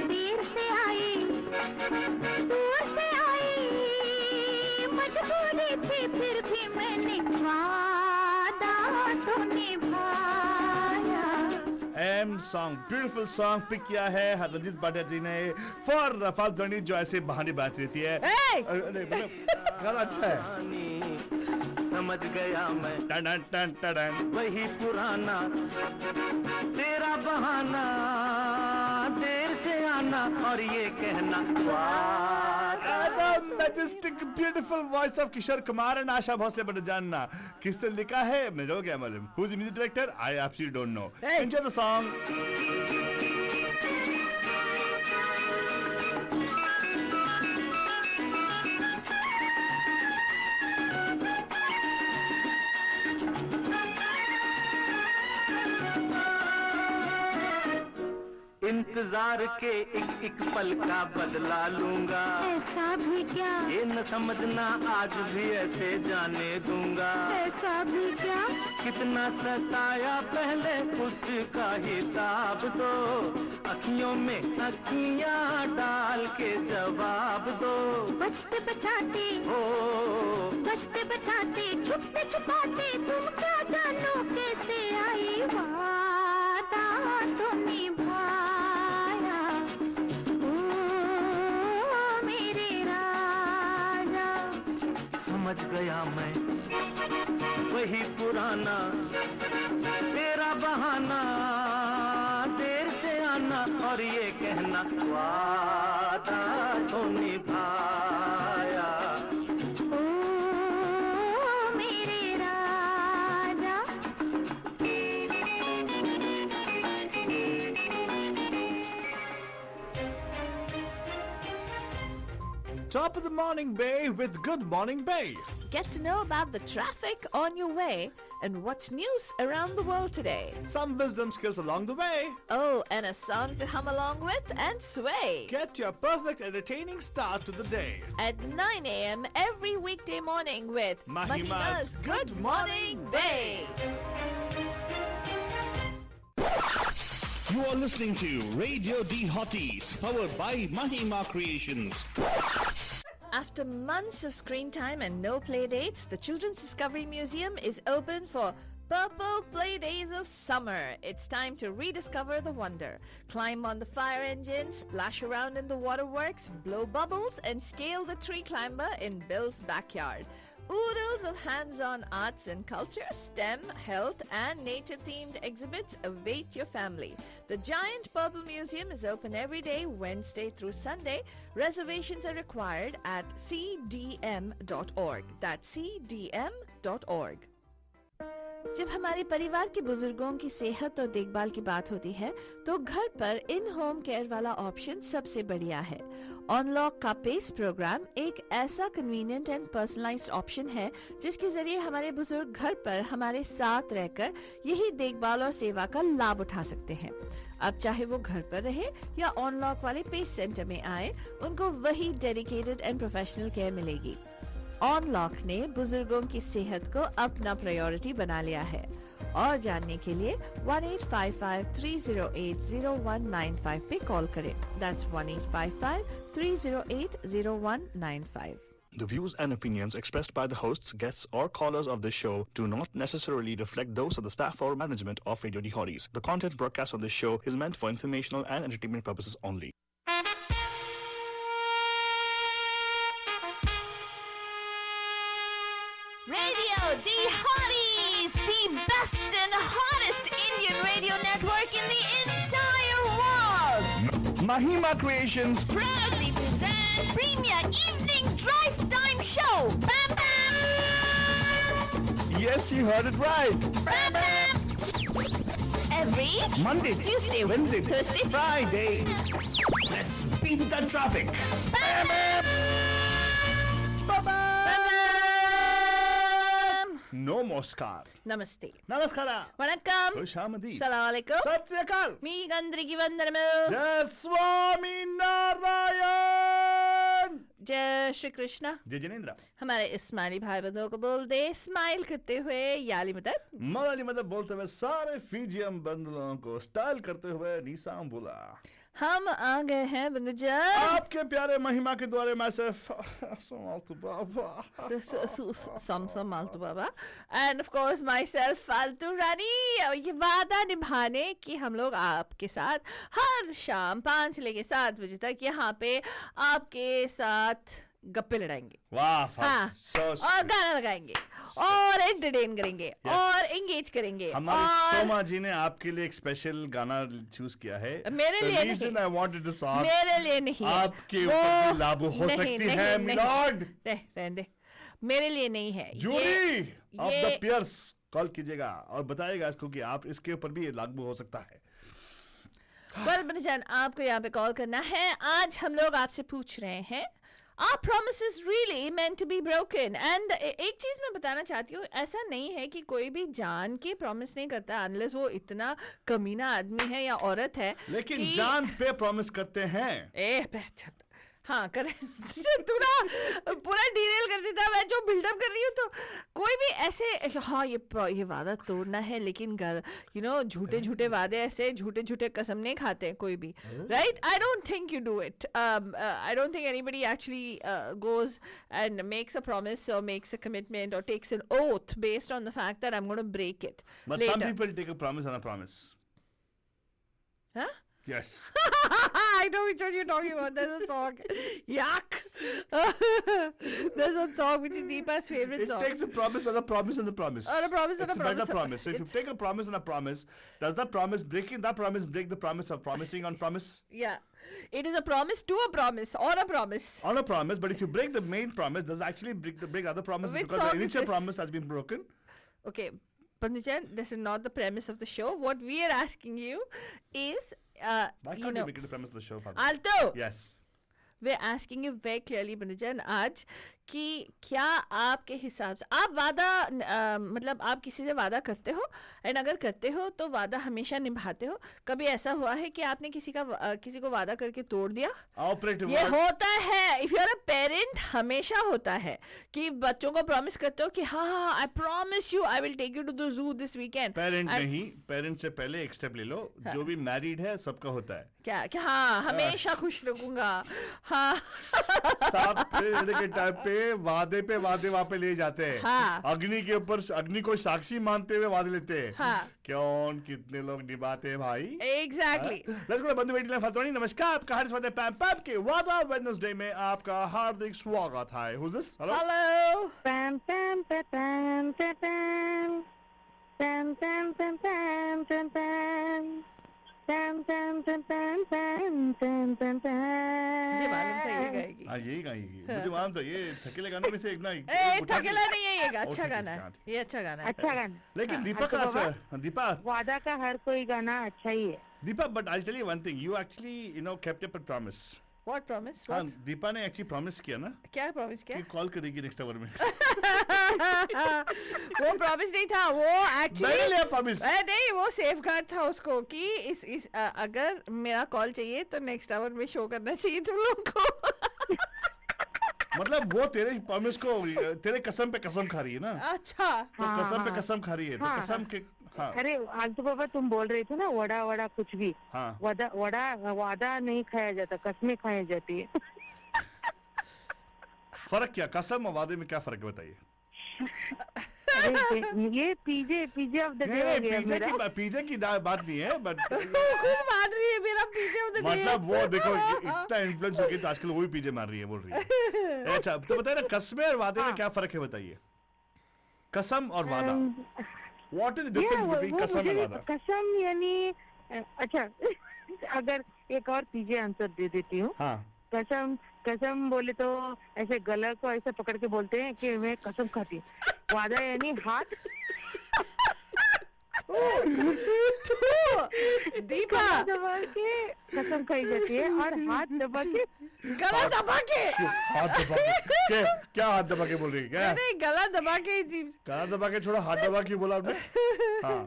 देर से आई दूर से आई मजबूरी थी फिर भी मैंने वादा तो निभाया. M song, beautiful song pick किया है रंजीत भाटिया जी ने for रफाल धनी जो ऐसे बहाने बात रहती है. Hey! अरे मतलब गाना अच्छा है. समझ गया मैं टन टन टन. वही पुराना तेरा बहाना देर से आना और ये कहना The majestic, beautiful voice of Kishore Kumar and Asha Bhosle but जानना किसने लिखा है मुझे हो गया मालूम. Who's the music director? I absolutely don't know. Hey. Enjoy the song. इंतजार के एक पल का बदला लूंगा. ऐसा भी क्या ये न समझना आज भी ऐसे जाने दूंगा. ऐसा भी क्या कितना सताया पहले उसका हिसाब दो. अखियों में अखियां डाल के जवाब दो. बचते बचाते हो बचते बचाते छुपते छुपाते तुम क्या जानो कैसे आई वादा तो निभाया. ओ मेरे राजा समझ गया मैं वही पुराना तेरा बहाना देर से आना और ये कहना वादा तो निभाया. ओ मेरे राजा. Top of the morning, Bay with Good Morning Bay. Get to know about the traffic on your way and what's news around the world today. Some wisdom skills along the way. Oh, and a song to hum along with and sway. Get your perfect entertaining start to the day. At 9 a.m. every weekday morning with Mahima's Good Morning Bay. You are listening to Radio D Hotties, powered by Mahima Creations. After months of screen time and no play dates, the Children's Discovery Museum is open for Purple Play Days of Summer. It's time to rediscover the wonder. Climb on the fire engine, splash around in the waterworks, blow bubbles, and scale the tree climber in Bill's backyard. Oodles of hands-on arts and culture, STEM, health, and nature-themed exhibits await your family. The Giant Purple Museum is open every day, Wednesday through Sunday. Reservations are required at cdm.org. That's cdm.org. जब हमारे परिवार के बुजुर्गों की सेहत और देखभाल की बात होती है तो घर पर इन होम केयर वाला ऑप्शन सबसे बढ़िया है। ऑनलॉक का पेस प्रोग्राम एक ऐसा कन्वीनियंट एंड पर्सनलाइज्ड ऑप्शन है जिसके जरिए हमारे बुजुर्ग घर पर हमारे साथ रहकर यही देखभाल और सेवा का लाभ उठा सकते हैं। अब चाहे वो घर पर रहे या ऑनलॉक वाले पेस सेंटर में आए, उनको वही डेडिकेटेड एंड प्रोफेशनल केयर मिलेगी। ऑनलॉक ने बुजुर्गों की सेहत को अपना प्रायोरिटी बना लिया है। और जानने के लिए 1855-308-0195 पे कॉल करें। That's 1855-308-0195. The views and opinions expressed by the hosts, guests, or callers of this show do not necessarily reflect those of the staff or management of Radio D Hotties. The content broadcast on this show is meant for informational and entertainment purposes only. Radio D Hotties, the best and hottest Indian radio network in the entire world. Mahima Creations Proudly present Premier Evening Drive Time Show. Bam Bam! Yes, you heard it right. Bam Bam! Every Monday, Tuesday, Wednesday, Thursday, Friday. Let's beat the traffic. Bam Bam! Bye bye. नमस्कार. Namaste. ನಮಸ್ಕಾರ. Vanakkam. ಖುಷಾಮದಿ. Assalamu alaikum. ಸತ್ Shri Akal. Me gandrigi vandanam. जय स्वामी नारायण. जय श्री कृष्णा. जय जिनेंद्र. हमारे इस्माइली भाई बंधुओं को बोल दे स्माइल करते हुए याली मदद। मलाली मदद बोलते हुए सारे फीजियम बंधुओं को स्टाइल करते हुए निशाम बोला। हम आ गए हैं बंधुजन आपके प्यारे महिमा के द्वारे मैं सिर्फ मालतू Baba and of course myself Faltu Rani. ये वादा निभाने कि हम लोग आपके साथ हर शाम 5 से लेके 7 बजे तक यहाँ पे आपके साथ गप्पे लड़ाएंगे। वाह। हाँ, और गाना लगाएंगे और एंटरटेन करेंगे और एंगेज करेंगे। हमारी सोमा जी ने आपके लिए एक स्पेशल गाना चूज किया है। मेरे लिए नहीं, मेरे लिए नहीं, आपके ऊपर भी लागू हो सकती है मिलॉर्ड। रहने दे, मेरे लिए नहीं है। Jury of the peers call कीजिएगा और बताइएगा इसको कि आप इसके ऊपर भी लागू हो सकता है। वेल बनिजान, आपको यहाँ पे कॉल करना है। आज हम लोग आपसे पूछ रहे हैं Are promises really meant to be broken? And एक चीज मैं बताना चाहती हूँ, ऐसा नहीं है कि कोई भी जान के प्रॉमिस नहीं करता unless वो इतना कमीना आदमी है या औरत है। लेकिन जान पे प्रॉमिस करते हैं। हाँ कर तू ना पूरा डिटेल कर देता, मैं जो बिल्डअप कर रही हूँ। तो कोई भी ऐसे हाँ ये वादा तोड़ना है, लेकिन झूठे झूठे वादे, ऐसे झूठे झूठे कसम नहीं खाते कोई भी, right? I don't think you do it. I don't think anybody actually goes and makes a promise or makes a commitment or takes an oath based on the fact that I'm going to break it but later. Some people take a promise and a promise. Huh? Yes. I know which one you're talking about. There's a song. Yuck. There's one song which is Deepa's favorite song. It takes a promise and a promise and a promise. Or a promise and a promise. It's a better promise. So if you take a promise and a promise, does that promise breaking that promise break the promise of promising on promise? Yeah. It is a promise to a promise or a promise. On a promise, but if you break the main promise, does it actually break other promises Which because the initial promise has been broken? Okay. Pandujan, this is not the premise of the show. What we are asking you is why can't you make it the premise of the show, Father? Alto. Yes. We're asking you very clearly, Pandujan, आज कि क्या आपके हिसाब से आप वादा मतलब आप किसी से वादा करते हो, एंड अगर करते हो तो वादा हमेशा निभाते हो? कभी ऐसा हुआ है कि आपने किसी को वादा करके तोड़ दिया? ये होता है। If you are a parent हमेशा होता है कि बच्चों को प्रॉमिस करते हो कि हाँ I promise you I will take you to the zoo this weekend. Parent नहीं, पेरेंट से पहले एक स्टेप ले लो। हाँ। जो भी मैरिड है सबका होता है क्या हाँ हमेशा खुश रखूंगा। हाँ साथ के टाइम पे वादे पे वादे वहाँ पे ले जाते हैं। हाँ। अग्नि के ऊपर अग्नि को साक्षी मानते हुए वादे लेते हैं। हाँ। कौन कितने लोग निभाते हैं भाई। एग्जैक्टली। लेट्स गो बंधु बेटी फातोनी, नमस्कार, आपका हार्दिक स्वागत है पैम पैम के वादा वेडनेसडे में, आपका हार्दिक स्वागत है। Who's this? Hello? Hello. Pam pam pam pam pam pam pam pam pam pam pam pam pam pam pam pam pam pam pam मुझे pam. मालूम था ये गाएगी। हाँ यही गाएगी, मुझे मालूम था। ये थकेले गानों में से एक ना। ए थकेला नहीं है ये, ओ, अच्छा ठीक गाना है, है हाँ, ठीक। ये, अच्छा गाना है। अच्छा गाना। लेकिन दीपा का अच्छा, अच्छा दीपा वादा का हर कोई गाना अच्छा ही है। Deepa but I tell you one thing, you actually kept up a promise. What promise? हाँ, What? दीपा ने एक्चुअली प्रॉमिस किया ना क्या प्रॉमिस किया? कि कॉल करेगी नेक्स्ट आवर में। वो प्रॉमिस नहीं था, वो मैंने एक्चुअली लिया प्रॉमिस। नहीं, वो सेफ गार्ड था उसको कि इस अगर मेरा कॉल चाहिए तो नेक्स्ट आवर में शो करना चाहिए तुम लोग को। मतलब वो तेरे प्रॉमिस को, तेरे कसम पे कसम खा रही है ना। अच्छा। तो कसम पे कसम खा रही है, तो हाँ, कसम के। हाँ अरे आलतू बाबा तुम बोल रहे थे ना वड़ा वड़ा कुछ भी। हाँ वादा नहीं खाया जाता, कसमें खाई जाती है। फर्क क्या, कसम और वादे में क्या फर्क है बताइए। अरे ये पीजे ऑफ द डे हो गया मेरा। पीजे की बात नहीं है, बट खूब मार रही है मेरा पीछे उधर। मतलब वो देखो इतना इन्फ्लुएंस हो गया तो आजकल वो भी पीजे मार रही है, बोल रही है। अच्छा तो बताइए ना, कसमें और वादे में क्या फर्क है बताइए। कसम और वादा, what is the difference between कसम और वादा। कसम यानी अच्छा अगर एक और पीजे आंसर दे देती हूँ। हाँ कसम बोले तो ऐसे गला को ऐसे पकड़ के बोलते हैं कि मैं कसम खाती हूँ। वादा यानी हाथ। दीपा दबा के कसम खाई जाती है और हाथ दबा के गला दबा के। हाथ दबा के क्या हाथ दबा के बोल रही है क्या? नहीं गला दबा के जीभ। गला दबा के छोड़ा, हाथ दबा के बोला आपने। हाँ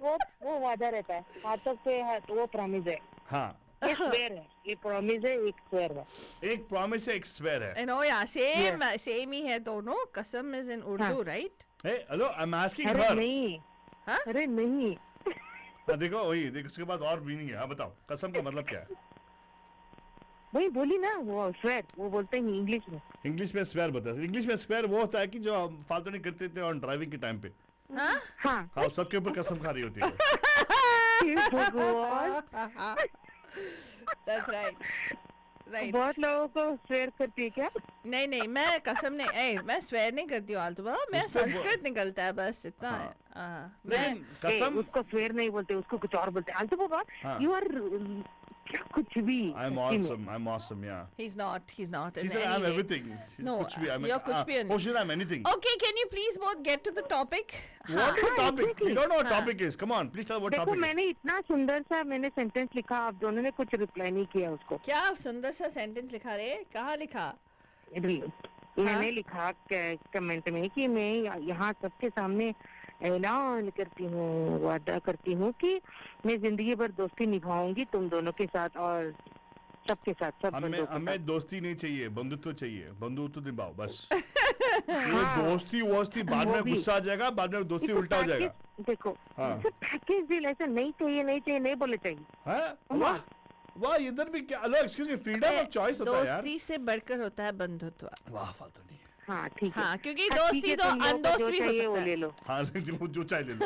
वो वादा रहता है, हाथों के हाथ, वो प्रॉमिस है। हाँ ये स्वेयर है, ये प्रॉमिस है, एक स्वेयर है। एक प्रॉमिस है, एक स्वेयर है। नो या सेम ही है दोनों। कसम is in Urdu right? Hello I am asking अरे हर। नहीं, हाँ? अरे नहीं। देखो वही देखो, उसके बाद और मीनिंग है। हाँ बताओ कसम का मतलब क्या है। वही बोली ना, वो स्वेयर वो बोलते हैं इंग्लिश में। इंग्लिश में स्वेयर बता। इंग्लिश में स्वेयर वो होता है कि जो हम फालतू नहीं करते थे ऑन ड्राइविंग के टाइम पे। हाँ हाँ सबके ऊपर कसम खा रही होती है। That's right. Right. बहुत लोगों को स्वेयर करती है क्या? नहीं मैं कसम नहीं, मैं स्वेयर नहीं करती हूँ आलतू बाबा, मैं संस्कृत निकलता है बस इतना है। मैं कसम उसको स्वेयर नहीं बोलते, उसको कुछ और बोलते हैं। आलतू बाबा यू आर कुछ भी। I'm awesome, yeah. He's not. She in said any I'm way. everything. No, कुछ भी, you're कुछ भी नहीं. Oh, she said I'm anything. Okay, can you please both get to the topic? What is the topic? exactly. You don't know what topic is. Come on, please tell what देखो topic is. मैंने इतना सुंदर सा sentence लिखा, आप दोनों ने कुछ रिप्लाई नहीं किया उसको। क्या सुंदर सा सेंटेंस लिखा रे? कहाँ लिखा? मैंने लिखा कमेंट में कि मैं यहाँ सबके सामने ऐलान करती हूँ, वादा करती हूँ कि मैं जिंदगी भर दोस्ती निभाऊंगी तुम दोनों के साथ और सबके साथ, सब बंदों के साथ। हमें दोस्ती नहीं चाहिए, बंधुत्व चाहिए। बंधुत्व निभाओ बस। ये दोस्ती बाद में गुस्सा आ जाएगा, बाद में दोस्ती उल्टा हो जाएगा। देखो पैकेज डील ऐसे नहीं चाहिए, नहीं बोले चाहिए। वाह इधर भी क्या, hello excuse me, freedom of choice होता है यार। दोस्ती से बढ़कर होता है बंधुत्व। वाह फालतू नहीं। हाँ ठीक है। हाँ क्योंकि दोस्ती तो अनदोस्त भी हो सकता है। ले लो। हाँ जो चाहे ले लो।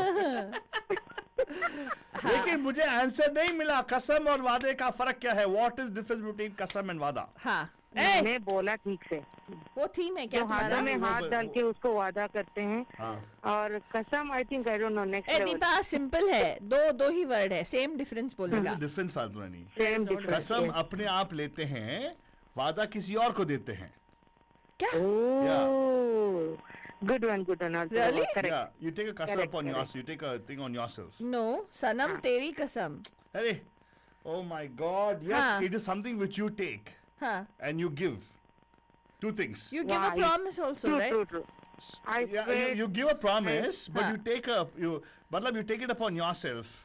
लेकिन मुझे आंसर नहीं मिला। कसम और वादे का फर्क क्या है? व्हाट इज डिफरेंस बिटवीन कसम एंड वादा? हाँ मैंने बोला ठीक से, वो थीम है क्या तुम्हारा? हाथों में हाथ डाल के उसको वादा करते हैं। और कसम I think I don't know next level. Deepa simple है, दो ही वर्ड है, सेम डिफरेंस बोलेगा। डिफरेंस फालतू नहीं। Same difference. कसम अपने आप लेते हैं, वादा किसी और को देते हैं। क्या? Good one. Really? Correct. Yeah, you take a kasam upon yourself. You take a thing on yourself. No, सनम तेरी कसम। Hey, oh my God! Yes, हाँ. it is something which you take हाँ. and you give. Two things. You give a promise also, right? True. I Yeah, you give a promise, but हाँ. you take it upon yourself.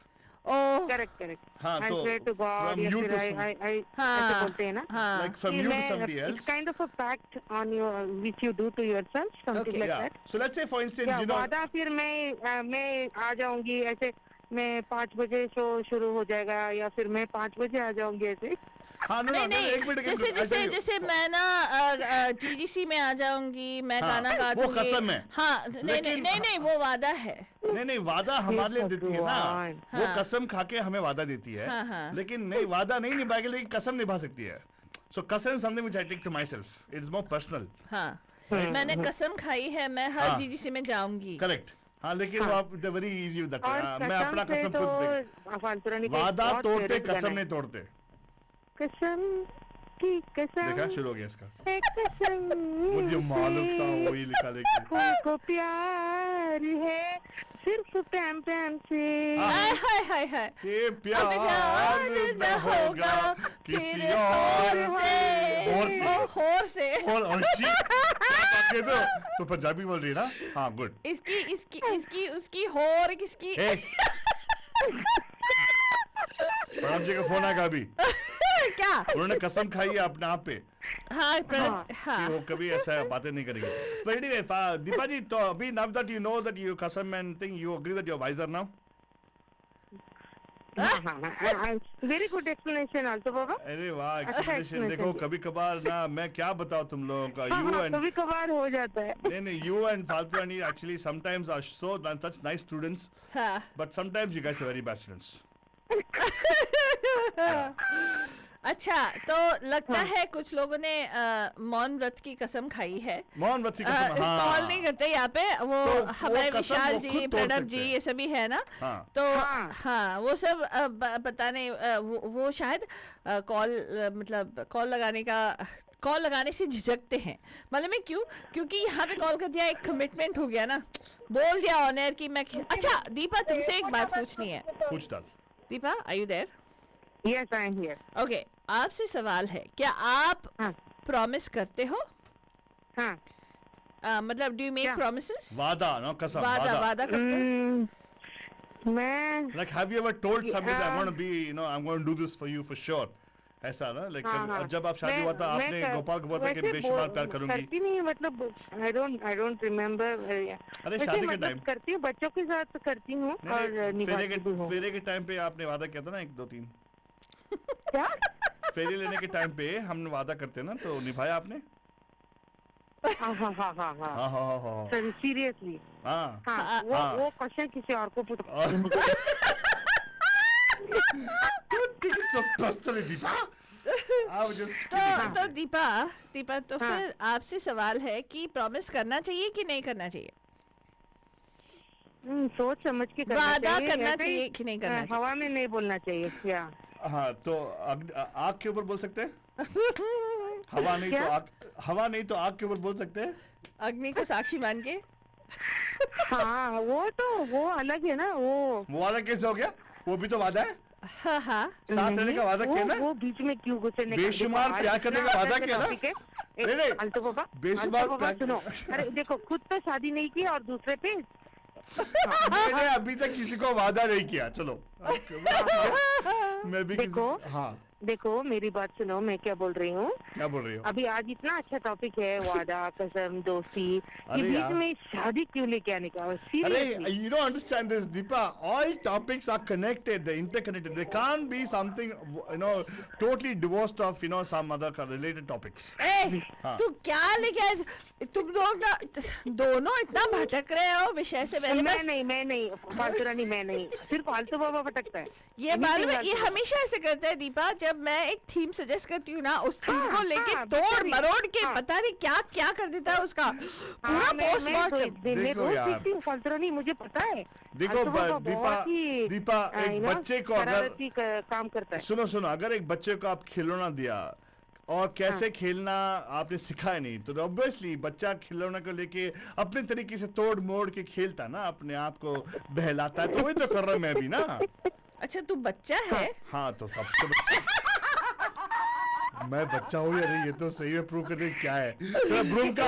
Oh. Correct. हाँ, I तो swear to God, from या you फिर to I हाँ. ऐसे बोलते हैं ना? हाँ. like from you to somebody else. It's kind of a pact on your which you do to yourself, something Okay. like Yeah. that. So let's say, for instance, या you know. वादा फिर मैं आ जाऊंगी ऐसे, मैं 5 बजे शो शुरू हो जाएगा या फिर मैं 5 बजे आ जाऊंगी ऐसे। हाँ नहीं, जैसे मैं ना GGC में आ जाऊंगी, मैं गाना गा दूंगी, वो कसम है। हाँ नहीं वो वादा है। नहीं वादा हमारे लिए देती है ना, वो कसम खा के हमें वादा देती है, लेकिन नहीं वादा नहीं निभाएगी, लेकिन कसम निभा सकती है। So कसम something which I take to myself. It is more personal. हाँ, मैंने कसम खाई है, मैं हर GGC में जाऊंगी। करेक्ट। हाँ, लेकिन वो आप very easy with that. मैं अपना कसम खुद वादा तोड़ते कसम नहीं तोड़ते। कसम की कसम। देखा शुरू हो गया इसका। कसम। मुझे मालूम था वही लिखा लेकिन। को प्यार है सिर्फ प्रेम से। हाय ये प्यार न होगा किसी और से। तो पंजाबी बोल रही है ना? हाँ, गुड। इसकी उसकी होर किसकी? प्रणब जी का फोन आएगा अभी। क्या? उन्होंने कसम खाई है अपने आप पे। हाँ, कि वो कभी ऐसा बातें नहीं करेंगे। But anyway, दीपा जी, तो अभी now that you know that you कसम and thing, you agree that you're wiser now? Very good explanation also, बाबा। अरे वाह, explanation देखो कभी कभार ना मैं क्या बताऊँ तुम लोगों का, you and कभी कभार हो जाता है। नहीं you and फालतू रानी actually sometimes are so such nice students, but sometimes you guys are very bad students. अच्छा, तो लगता है कुछ लोगों ने मौन व्रत की कसम खाई है। मौन व्रत की कसम, हाँ। कॉल नहीं करते यहाँ पे, वो हमारे विशाल जी, प्रणब जी, ये सभी है ना। तो हाँ, वो सब पता नहीं, वो शायद कॉल लगाने से झिझकते हैं। मालूम है क्यों? क्योंकि यहाँ पे कॉल कर दिया, एक कमिटमेंट हो गया ना, बोल दिया ऑन एयर कि मैं। अच्छा दीपा, तुमसे एक बात पूछनी है। पूछ डाल। Deepa, are you there? Yes, I am here. Okay, आपसे सवाल है, क्या आप प्रॉमिस करते हो? हाँ। मतलब do you make promises? वादा, no कसम। वादा करते हो? मैं like have you ever told somebody I'm going to be, I'm going to do this for you for sure? ऐसा ना, like जब आप शादी हुआ था आपने गोपाल को बोला कि बेशुमार प्यार करूंगी। करती नहीं, मतलब I don't remember। अरे शादी के टाइम करती हूँ, बच्चों के साथ करती हूँ और निभाती हूँ। फेरे के टाइम पे आपने वादा किया था ना 1 2 3। क्या? फेरी लेने के टाइम पे हमने वादा करते ना, तो निभाया आपने? हाँ। सीरियसली? हाँ। वो क्वेश्चन किसी और को पूछो। तो दीपा तो फिर आपसे सवाल है कि प्रॉमिस करना चाहिए कि नहीं करना चाहिए? सोच समझ के वादा करना चाहिए कि नहीं करना चाहिए? हवा में नहीं बोलना चाहिए क्या? हाँ, तो आग के ऊपर बोल सकते हैं? हवा नहीं तो आग के ऊपर बोल सकते हैं? अग्नि को साक्षी मान के? हाँ, वो अलग है ना। वो वादा कैसे हो गया? वो भी तो वादा है। हाँ। साथ रहने का वादा किया ना? वो बीच में क्यों घुसे? बेशुमार प्यार करने का वादा किया ना? नहीं, अलतो बाबा, बेशुमार प्यार। सुनो, अरे देखो, खुद तो शादी नहीं की और दूसरे पे। मैंने अभी तक किसी को वादा नहीं किया। चलो मैं भी देखो मेरी बात सुनो, मैं क्या बोल रही हूँ। क्या बोल रही हो? अभी आज इतना अच्छा टॉपिक है, वादा, कसम, दोस्ती, ये बीच में शादी क्यों लेके आने का? अरे you don't understand this, Deepa. All topics are connected, they're interconnected. They can't be something totally divorced of some other related topics. तू क्या लेके तुम लोग दोनों इतना भटक रहे हो विषय से? मैं नहीं फालतू रानी, मैं नहीं, सिर्फ फालतू बाबा भटकता है। ये मालूम है, ये हमेशा ऐसे करता है दीपा। जब मैं एक थीम सजेस्ट करती हूँ ना, उस थीम को लेके तोड़ मरोड़ के पता नहीं क्या कर देता है उसका पूरा पोस्टमार्टम। फालतू रानी, मुझे पता है। देखो दीपा, एक बच्चे को अगर काम करता है। सुनो, अगर एक बच्चे को आप खिलौना दिया और कैसे खेलना आपने सिखाया नहीं, तो ऑब्वियसली बच्चा खिलौना को लेके अपने तरीके से तोड़ मोड़ के खेलता ना, अपने आप को बहलाता है। तो वही तो कर रहा मैं भी ना। अच्छा, तू बच्चा है? हाँ, तो सबसे मैं बच्चा हूँ या नहीं, ये तो सही में प्रूव करने क्या है। ब्रूम का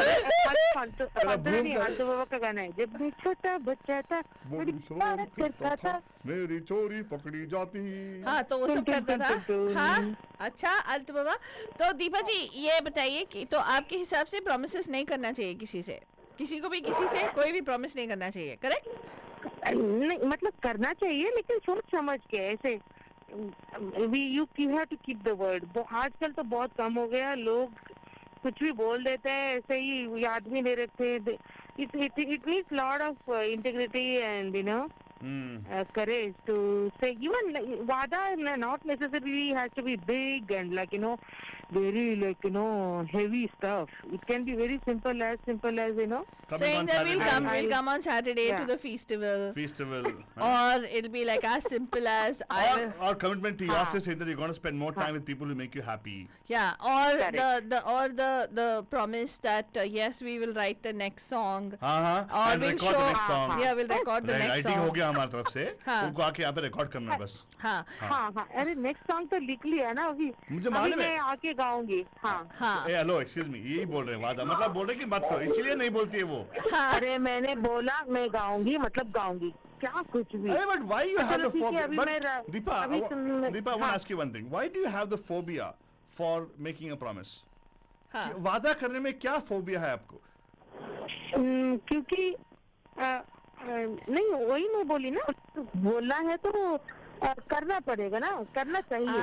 बाबा का गाना है, जब मैं छोटा बच्चा था करता था, मेरी चोरी पकड़ी जाती। हाँ, तो वो सब करता था। हाँ, अच्छा अलतू बाबा, तो दीपा जी ये बताइए कि तो आपके हिसाब से प्रॉमिसेस नहीं करना चाहिए किसी से? किसी को भी किसी से कोई भी प्रॉमिस नहीं करना चाहिए, करेक्ट? नहीं, मतलब करना चाहिए लेकिन सोच समझ के, ऐसे you have to keep the word. आजकल तो बहुत कम हो गया, लोग कुछ भी बोल देते हैं, ऐसे ही याद भी नहीं रखते. It needs lot of integrity and courage to say. Even Vada not necessarily has to be big and very heavy stuff. It can be very simple as saying that we'll come on Saturday to the festival, or it'll be like as simple as or commitment to yourself, saying that you're going to spend more time with people who make you happy. Yeah, or the promise that yes, we will write the next song, or and we'll record show the next song. Yeah, we'll record the next writing song. हो गया हमारी तरफ से, उनको आके यहाँ पे record करना है बस. हाँ. अरे नेक्स्ट सॉन्ग तो लिख लिया ना अभी. मुझे मालूम है. मैं आके गाऊंगी. हाँ. हेलो, एक्सक्यूज मी, यही बोल रहे हैं वादा, मतलब बोल रहे कि मत करो, इसीलिए नहीं बोलती है वो. अरे मैंने बोला मैं गाऊंगी, मतलब गाऊंगी, क्या कुछ भी. अरे but why you have the phobia? But Deepa, I want to ask you one thing. Why do you have the phobia for making a promise? वादा करने में क्या phobia है आपको? क्योंकि नहीं, वही मैं बोली ना, बोलना है तो करना पड़ेगा ना, करना चाहिए.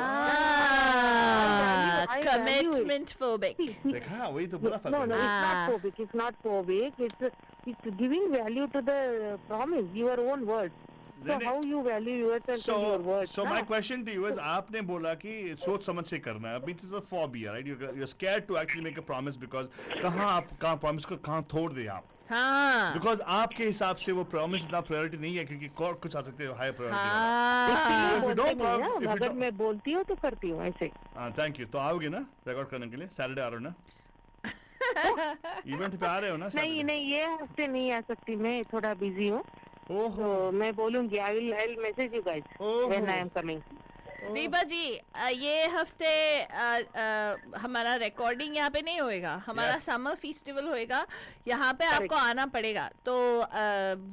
Commitment phobic. देखा, वही तो बोला. No, it's not phobic. It's giving value to the promise, your own words. So how you value yourself and your words. So my question to you is, आपने बोला कि सोच समझ से करना है. It is a phobia, right? You're scared to actually make a promise because कहाँ promise को कहाँ तोड़ दे आप. हाँ. Because आपके हिसाब से वो promise इतना priority नहीं है, क्योंकि और कुछ आ सकते हैं higher priority. अगर मैं बोलती हूँ तो करती हूँ ऐसे. Thank you. तो आओगे ना रिकॉर्ड करने के लिए? Saturday आ रहे हो ना? इवेंट पे आ रहे हो ना? नहीं, ये हफ्ते नहीं आ सकती, मैं थोड़ा बिजी हूँ. तो मैं बोलूँगी, I'll message you guys when I am coming. Deepa जी, ये हफ्ते हमारा रिकॉर्डिंग यहाँ पे नहीं होएगा, हमारा समर फेस्टिवल होएगा, यहाँ पे आपको आना पड़ेगा. तो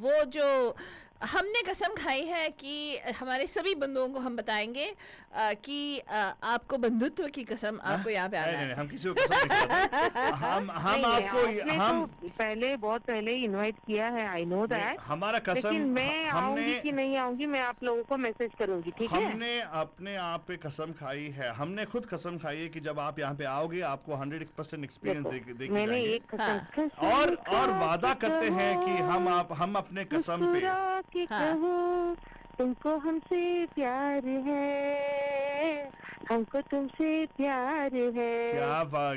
वो जो हमने कसम खाई है कि हमारे सभी बंधुओं को हम बताएंगे कि आपको बंधुत्व की कसम आपको यहाँ पे आना है. हम किसी को कसम नहीं खाते. हम आपको पहले बहुत पहले ही इनवाइट किया है. आई नो दैट. हमारा कसम. लेकिन मैं आऊंगी कि नहीं आऊंगी, मैं आप लोगों को मैसेज करूंगी, ठीक है? हमने अपने आप पे कसम खाई है, हमने खुद कसम खाई है कि जब आप यहाँ पे आओगे आपको 100% एक्सपीरियंस देके मैंने एक कसम और वादा करते हैं कि हम अपने कसम पे तुमको हमसे प्यार है, हमको तुमसे प्यार है.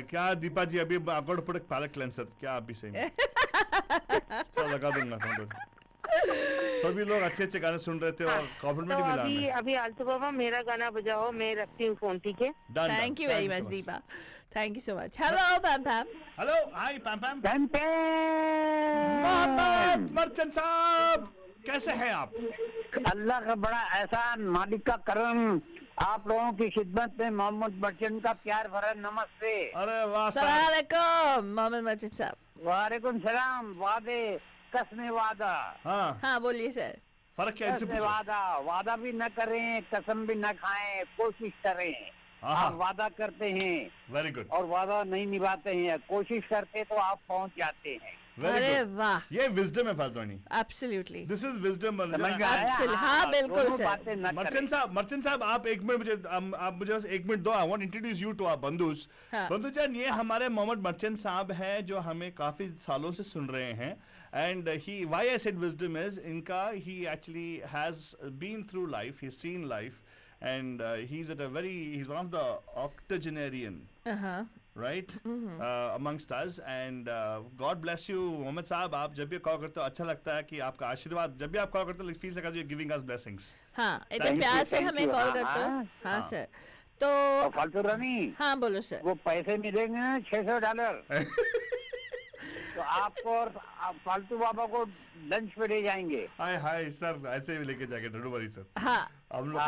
क्या दीपा जी, अभी अकॉर्ड प्रोडक्ट पैलेट क्लेंसर क्या आप भी सही में चल लगा दूंगा. सभी लोग अच्छे गाने सुन रहे थे और कॉम्प्लीमेंट भी मिला. अभी आलतू बाबा मेरा गाना बजाओ, मैं रखती हूँ फोन, ठीक है? Thank you very much Deepa, thank you so much. Hello Pam Pam. Hello, hi Pam Pam. Mohammed Merchant साहब, कैसे हैं आप? अल्लाह का बड़ा एहसान, मालिक का करम, आप लोगों की खिदमत में मोहम्मद मर्चेंट का प्यार भरा नमस्ते. अरे वाह, अस्सलाम वालेकुम मोहम्मद मर्चेंट साहब. वालेकुम सलाम. वादे कसमें वादा. हाँ बोलिए सर. फर्क क्या है? वादा भी न करें, कसम भी न खाएं, कोशिश करें. आप वादा करते हैं, वेरी गुड, और वादा नहीं निभाते हैं. कोशिश करते तो आप पहुंच जाते हैं. अरे वाह, ये विजडम है Faltoni. Absolutely, this is wisdom. हाँ बिल्कुल सर. मर्चेंट साहब आप एक मिनट आप मुझे बस एक मिनट दो. I want introduce you to our बंधुस. बंधु जान, ये हमारे मोहम्मद मर्चेंट साहब हैं जो हमें काफी सालों से सुन रहे हैं. And why I said wisdom is, he actually has been through life, he's seen life, and he's one of the octogenarian, right, amongst us. And God bless you, Mohammed Saab. आप जब भी कॉल करते हो अच्छा लगता है कि आपका आशीर्वाद, जब भी आप कॉल करते हो फील लगा you're giving us blessings. हाँ, इतने प्यार से हमें कॉल करते हो. हाँ सर. तो फालतू रानी, हाँ बोलो सर. वो पैसे मिलेंगे ना $600 तो आपको और फालतू बाबा को लंच पे ले जाएंगे. हाय सर, ऐसे ही लेके जाएंगे, डोंट वरी सर. हाँ, हम लोग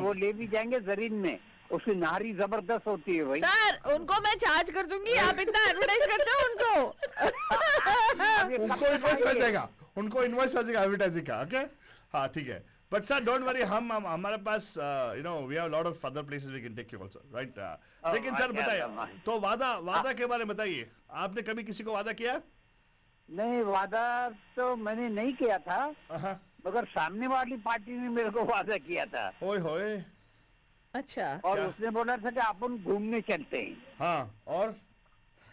वो ले भी जाएंगे जरीन में. उसकी नारी जबरदस्त होती है भाई. सर उनको मैं चार्ज कर दूंगी, आप इतना एडवर्टाइज करते हो उनको. उनको इन्वॉइस हो जाएगा, एडवर्टाइजिंग का. ओके, हाँ ठीक है. But sir, don't worry, हम हमारे पास we have a lot of other places we can take you also, right? लेकिन सर बताइए, तो वादा के बारे में बताइए. आपने कभी किसी को वादा किया? नहीं, वादा तो मैंने नहीं किया था, मगर सामने वाली पार्टी ने मेरे को वादा किया था. ओए होए, अच्छा। और उसने बोला था कि अपन घूमने चलते हैं। हाँ, और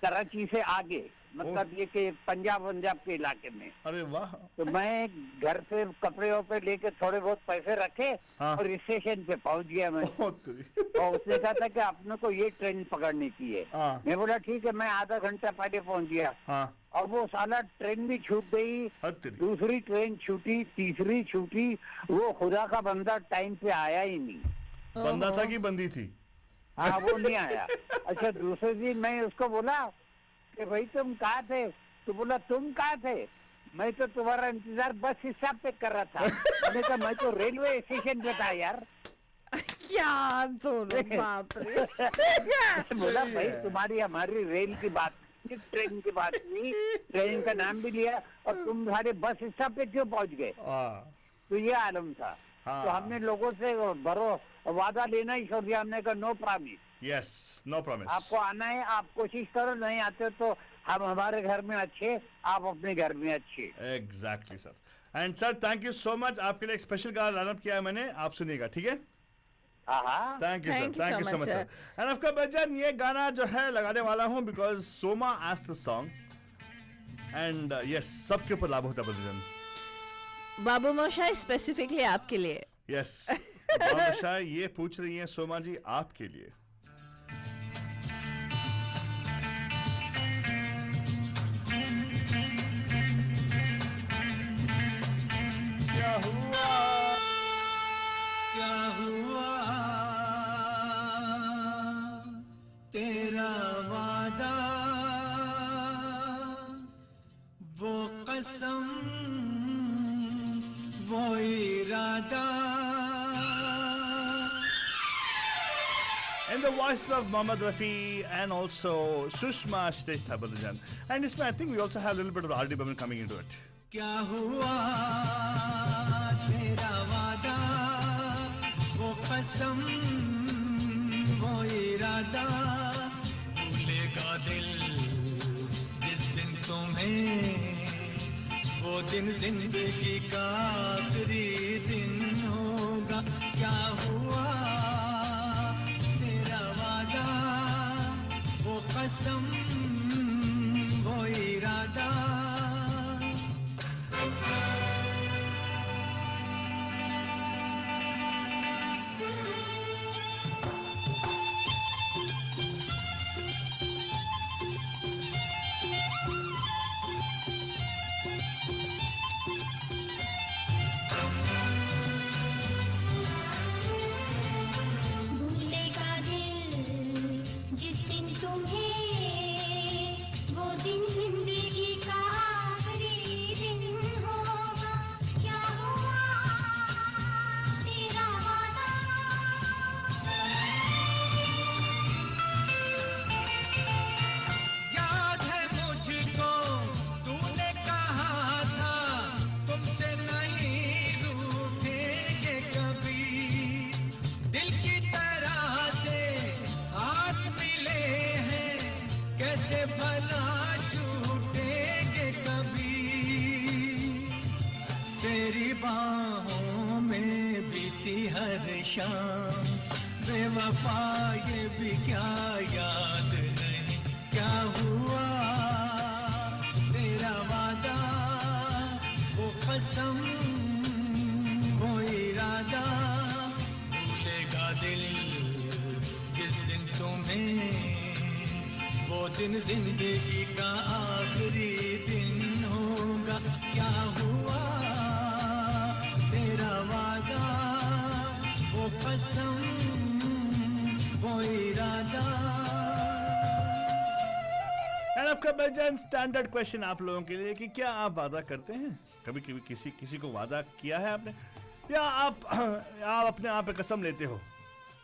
कराची से आगे, मतलब ये कि पंजाब के इलाके में। अरे वाह। तो मैं घर से कपड़े वपड़े लेके थोड़े बहुत पैसे रखे, हाँ। और स्टेशन पे पहुंच गया मैं। और उसने कहा था कि अपने को ये ट्रेन पकड़नी चाहिए। हाँ। मैं बोला ठीक है, मैं आधा घंटा पहले पहुंच गया। हाँ। और वो साला ट्रेन भी छूट गई, दूसरी ट्रेन छूटी, तीसरी छूटी, वो खुदा का बंदा टाइम पे आया ही नहीं। बंदा था कि बंदी थी? हाँ, वो नहीं आया। अच्छा, दूसरे दिन मैं उसको बोला कि भाई तुम कहाँ थे? तो बोला तुम कहाँ थे? मैं तो तुम्हारा इंतजार बस स्टॉप पे कर रहा था। मैंने कहा मैं तो रेलवे स्टेशन पे था यार। क्या दोनों, बाप रे। बोला भाई तुम्हारी हमारी रेल की बात, ट्रेन की बात नहीं, ट्रेन का नाम भी लिया, और तुम सारे बस स्टॉप पे क्यों पहुंच गए? तो ये आलम था। तो हमने लोगों से वादा लेना ही छोड़ दिया। हमने कहा no promise. Yes, no promise. आपको आना है, आप कोशिश करो, नहीं आते तो हम हमारे घर में अच्छे, आप अपने घर में अच्छे। Exactly sir. And sir thank you so much, आपके लिए एक स्पेशल गाना लाइनअप किया है मैंने, आप सुनिएगा, ठीक है? Thank you sir, thank you so much sir. And of course Bachchan, ये गाना जो है लगाने वाला हूँ because Soma asked the song and yes, सबके ऊपर लागू होता है बच्चन। बाबू मोशाई स्पेसिफिकली आपके लिए। यस, बाबू मोशाई ये पूछ रही हैं सोमा जी आपके लिए। क्या हुआ, क्या हुआ तेरा वादा, वो कसम, वो इरादा। In the voices of Mohammad Rafi and also Sushma Shrestha Balajan. And this, I think we also have a little bit of R.D. Burman coming into it. क्या हुआ तेरा वादा, वो कसम, वो इरादा, भूलेगा दिल जिस दिन तुम्हें, वो दिन जिंदगी का आखिरी दिन होगा। क्या हुआ तेरा वादा, वो कसम, वो इरादा। बाहों में बीती हर शाम, बेवफा ये भी क्या याद नहीं, क्या हुआ तेरा वादा, वो कसम, वो इरादा, भूलेगा दिल जिस दिन तुम्हें, वो दिन जिंदगी का आखिरी दिन होगा। क्या हुआ तेरा वादा, वो कसम, वो इरादा। एंड आपका बेजान स्टैंडर्ड क्वेश्चन आप लोगों के लिए कि क्या आप वादा करते हैं? कभी कभी किसी को वादा किया है आपने, या आप अपने आप पे कसम लेते हो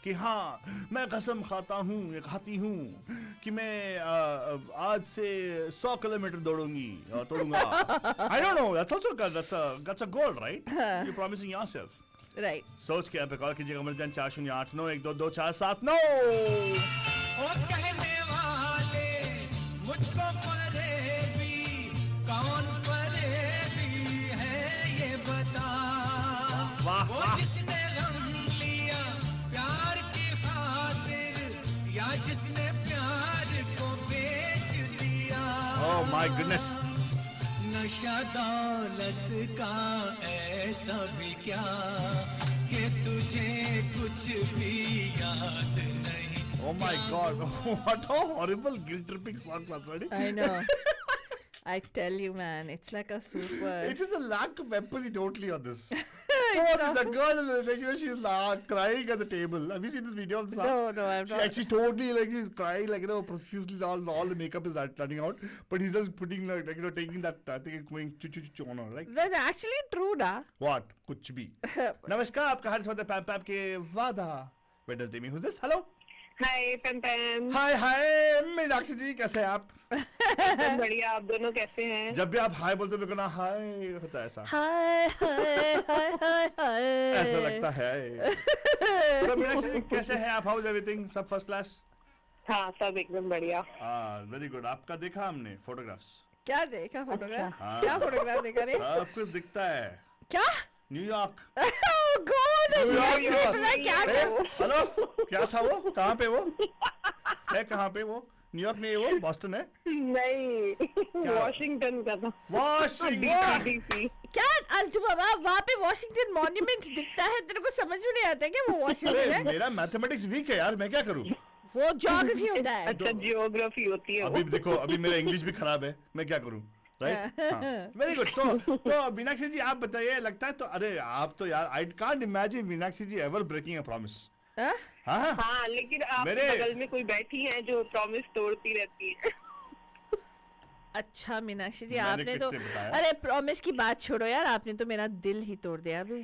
कि हाँ मैं कसम खाती हूँ कि मैं आज से 100 kilometre दौड़ूंगा। I don't know, that's also that's a goal, right? You're promising yourself. Right. सोच के आप कॉल कीजिएगा मर्जन 4089122479। ओ कहने वाले मुझको फरेबी, कौन फरेबी है ये बता। वो जिसने गम लिया प्यार की माय गुडनेस। नशा दौलत का ऐसा भी क्या कि तुझे कुछ भी याद नहीं। Oh my God! What a horrible guilt-tripping song, Fatwani. I know. I tell you, man, it's like a super. It is a lack of empathy totally on this. The girl, she's crying at the table. Have you seen this video of the song? No, I've not. She's totally crying, profusely. All the makeup is running out, but he's just putting taking that thing and going chu on her, right? That's actually true, na? What? Kuch bhi. Namaskar, आपका हार्दिक स्वागत है पैम पैम के वादा Wednesday में। Who's this? Hello. Hi Pam पैम। हाय मीनाक्षी जी, कैसे हैं आप? बढ़िया, आप दोनों कैसे हैं? जब भी आप हाय बोलते हो ना हाय होता है ऐसा। हाय ऐसा लगता है। तो मीनाक्षी जी कैसे हैं आप? How is everything? सब फर्स्ट क्लास? हाँ, सब एकदम बढ़िया। Very good. आपका देखा हमने फोटोग्राफ्स। क्या देखा फोटोग्राफ? अच्छा। क्या फोटोग्राफ देखा रे? सब कुछ दिखता है। क्या? न्यूयॉर्क। हेलो, क्या था वो? कहाँ पे वो है? कहाँ पे वो? न्यूयॉर्क में वो? बॉस्टन है? नहीं, वॉशिंगटन का था। वॉशिंगटन। क्या अलजू बाबा, वहाँ पे वॉशिंगटन मॉन्यूमेंट दिखता है, तेरे को समझ में नहीं आता क्या वो वॉशिंगटन है? मेरा मैथमेटिक्स वीक है यार, मैं क्या करूँ? वो ज्योग्राफी होता है। अच्छा, जियोग्राफी होती है। अभी देखो, अभी मेरा इंग्लिश भी खराब है, मैं क्या करूँ? Very good. तो मीनाक्षी जी आप बताइए, लगता है तो अरे आप तो यार I can't imagine Meenakshi ji ever breaking a promise. हाँ, लेकिन आप बगल में कोई बैठी है जो प्रॉमिस तोड़ती रहती है। अच्छा मीनाक्षी जी, आपने तो अरे प्रॉमिस की बात छोड़ो यार, आपने तो मेरा दिल ही तोड़ दिया अभी।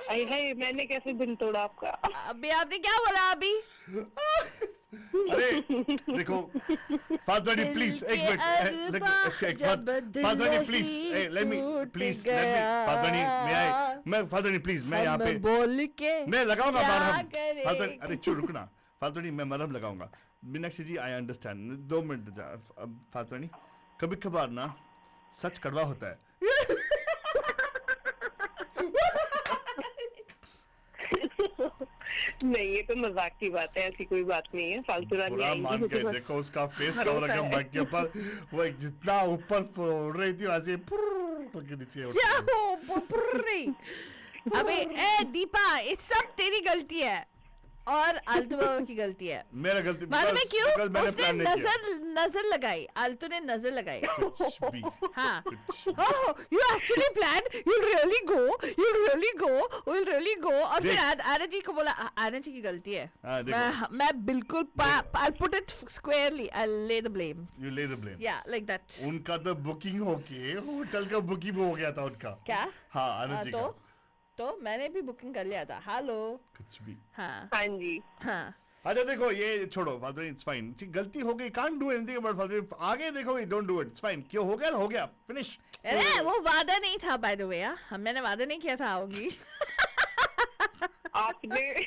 अरे मैंने कैसे दिल तोड़ा आपका? अभी आपने क्या बोला अभी? अरे देखो फादर प्लीज एक minute, father please let me father मैं फादर प्लीज मैं यहाँ पे बोल के मैं लगाऊंगा फादर। अरे चुप रुकना फादर, मैं मरहम लगाऊंगा। मीनाक्षी जी आई अंडरस्टैंड, 2 मिनट फादर। कभी कभार ना सच कड़वा होता है। नहीं, ये तो मजाक की बात है, ऐसी कोई बात नहीं है। फालतू मान के देखो उसका फेस कवर रखा माइक के ऊपर, वो जितना ऊपर उड़ रही थी वैसे करके नीचे उड़ रही। अबे ए दीपा, ये सब तेरी गलती है और आलतू बाबा की गलती है। मेरा गलती मालूम है क्यों? उसने नजर लगाई, आलतू ने नजर लगाई। हाँ, you actually planned, you'll really go। और फिर आना जी को बोला, आना जी की गलती है। मैं बिल्कुल I'll put it squarely, I'll lay the blame। You lay the blame। Yeah, like that। उनका तो बुकिंग होके होटल का बुकिंग हो गया था उनका। क्या? हाँ, आना जी का। तो मैंने भी बुकिंग कर लिया था। हेलो कुछ भी। हाँ जी। हाँ, अच्छा देखो ये छोड़ो फादर, इट्स फाइन, गलती हो गई, can't do anything about father. आगे देखो, don't do it, it's fine. क्यों हो गया फिनिश। अरे वो वादा नहीं था बाय द वे। मैंने वादा नहीं किया था आओगी। आपने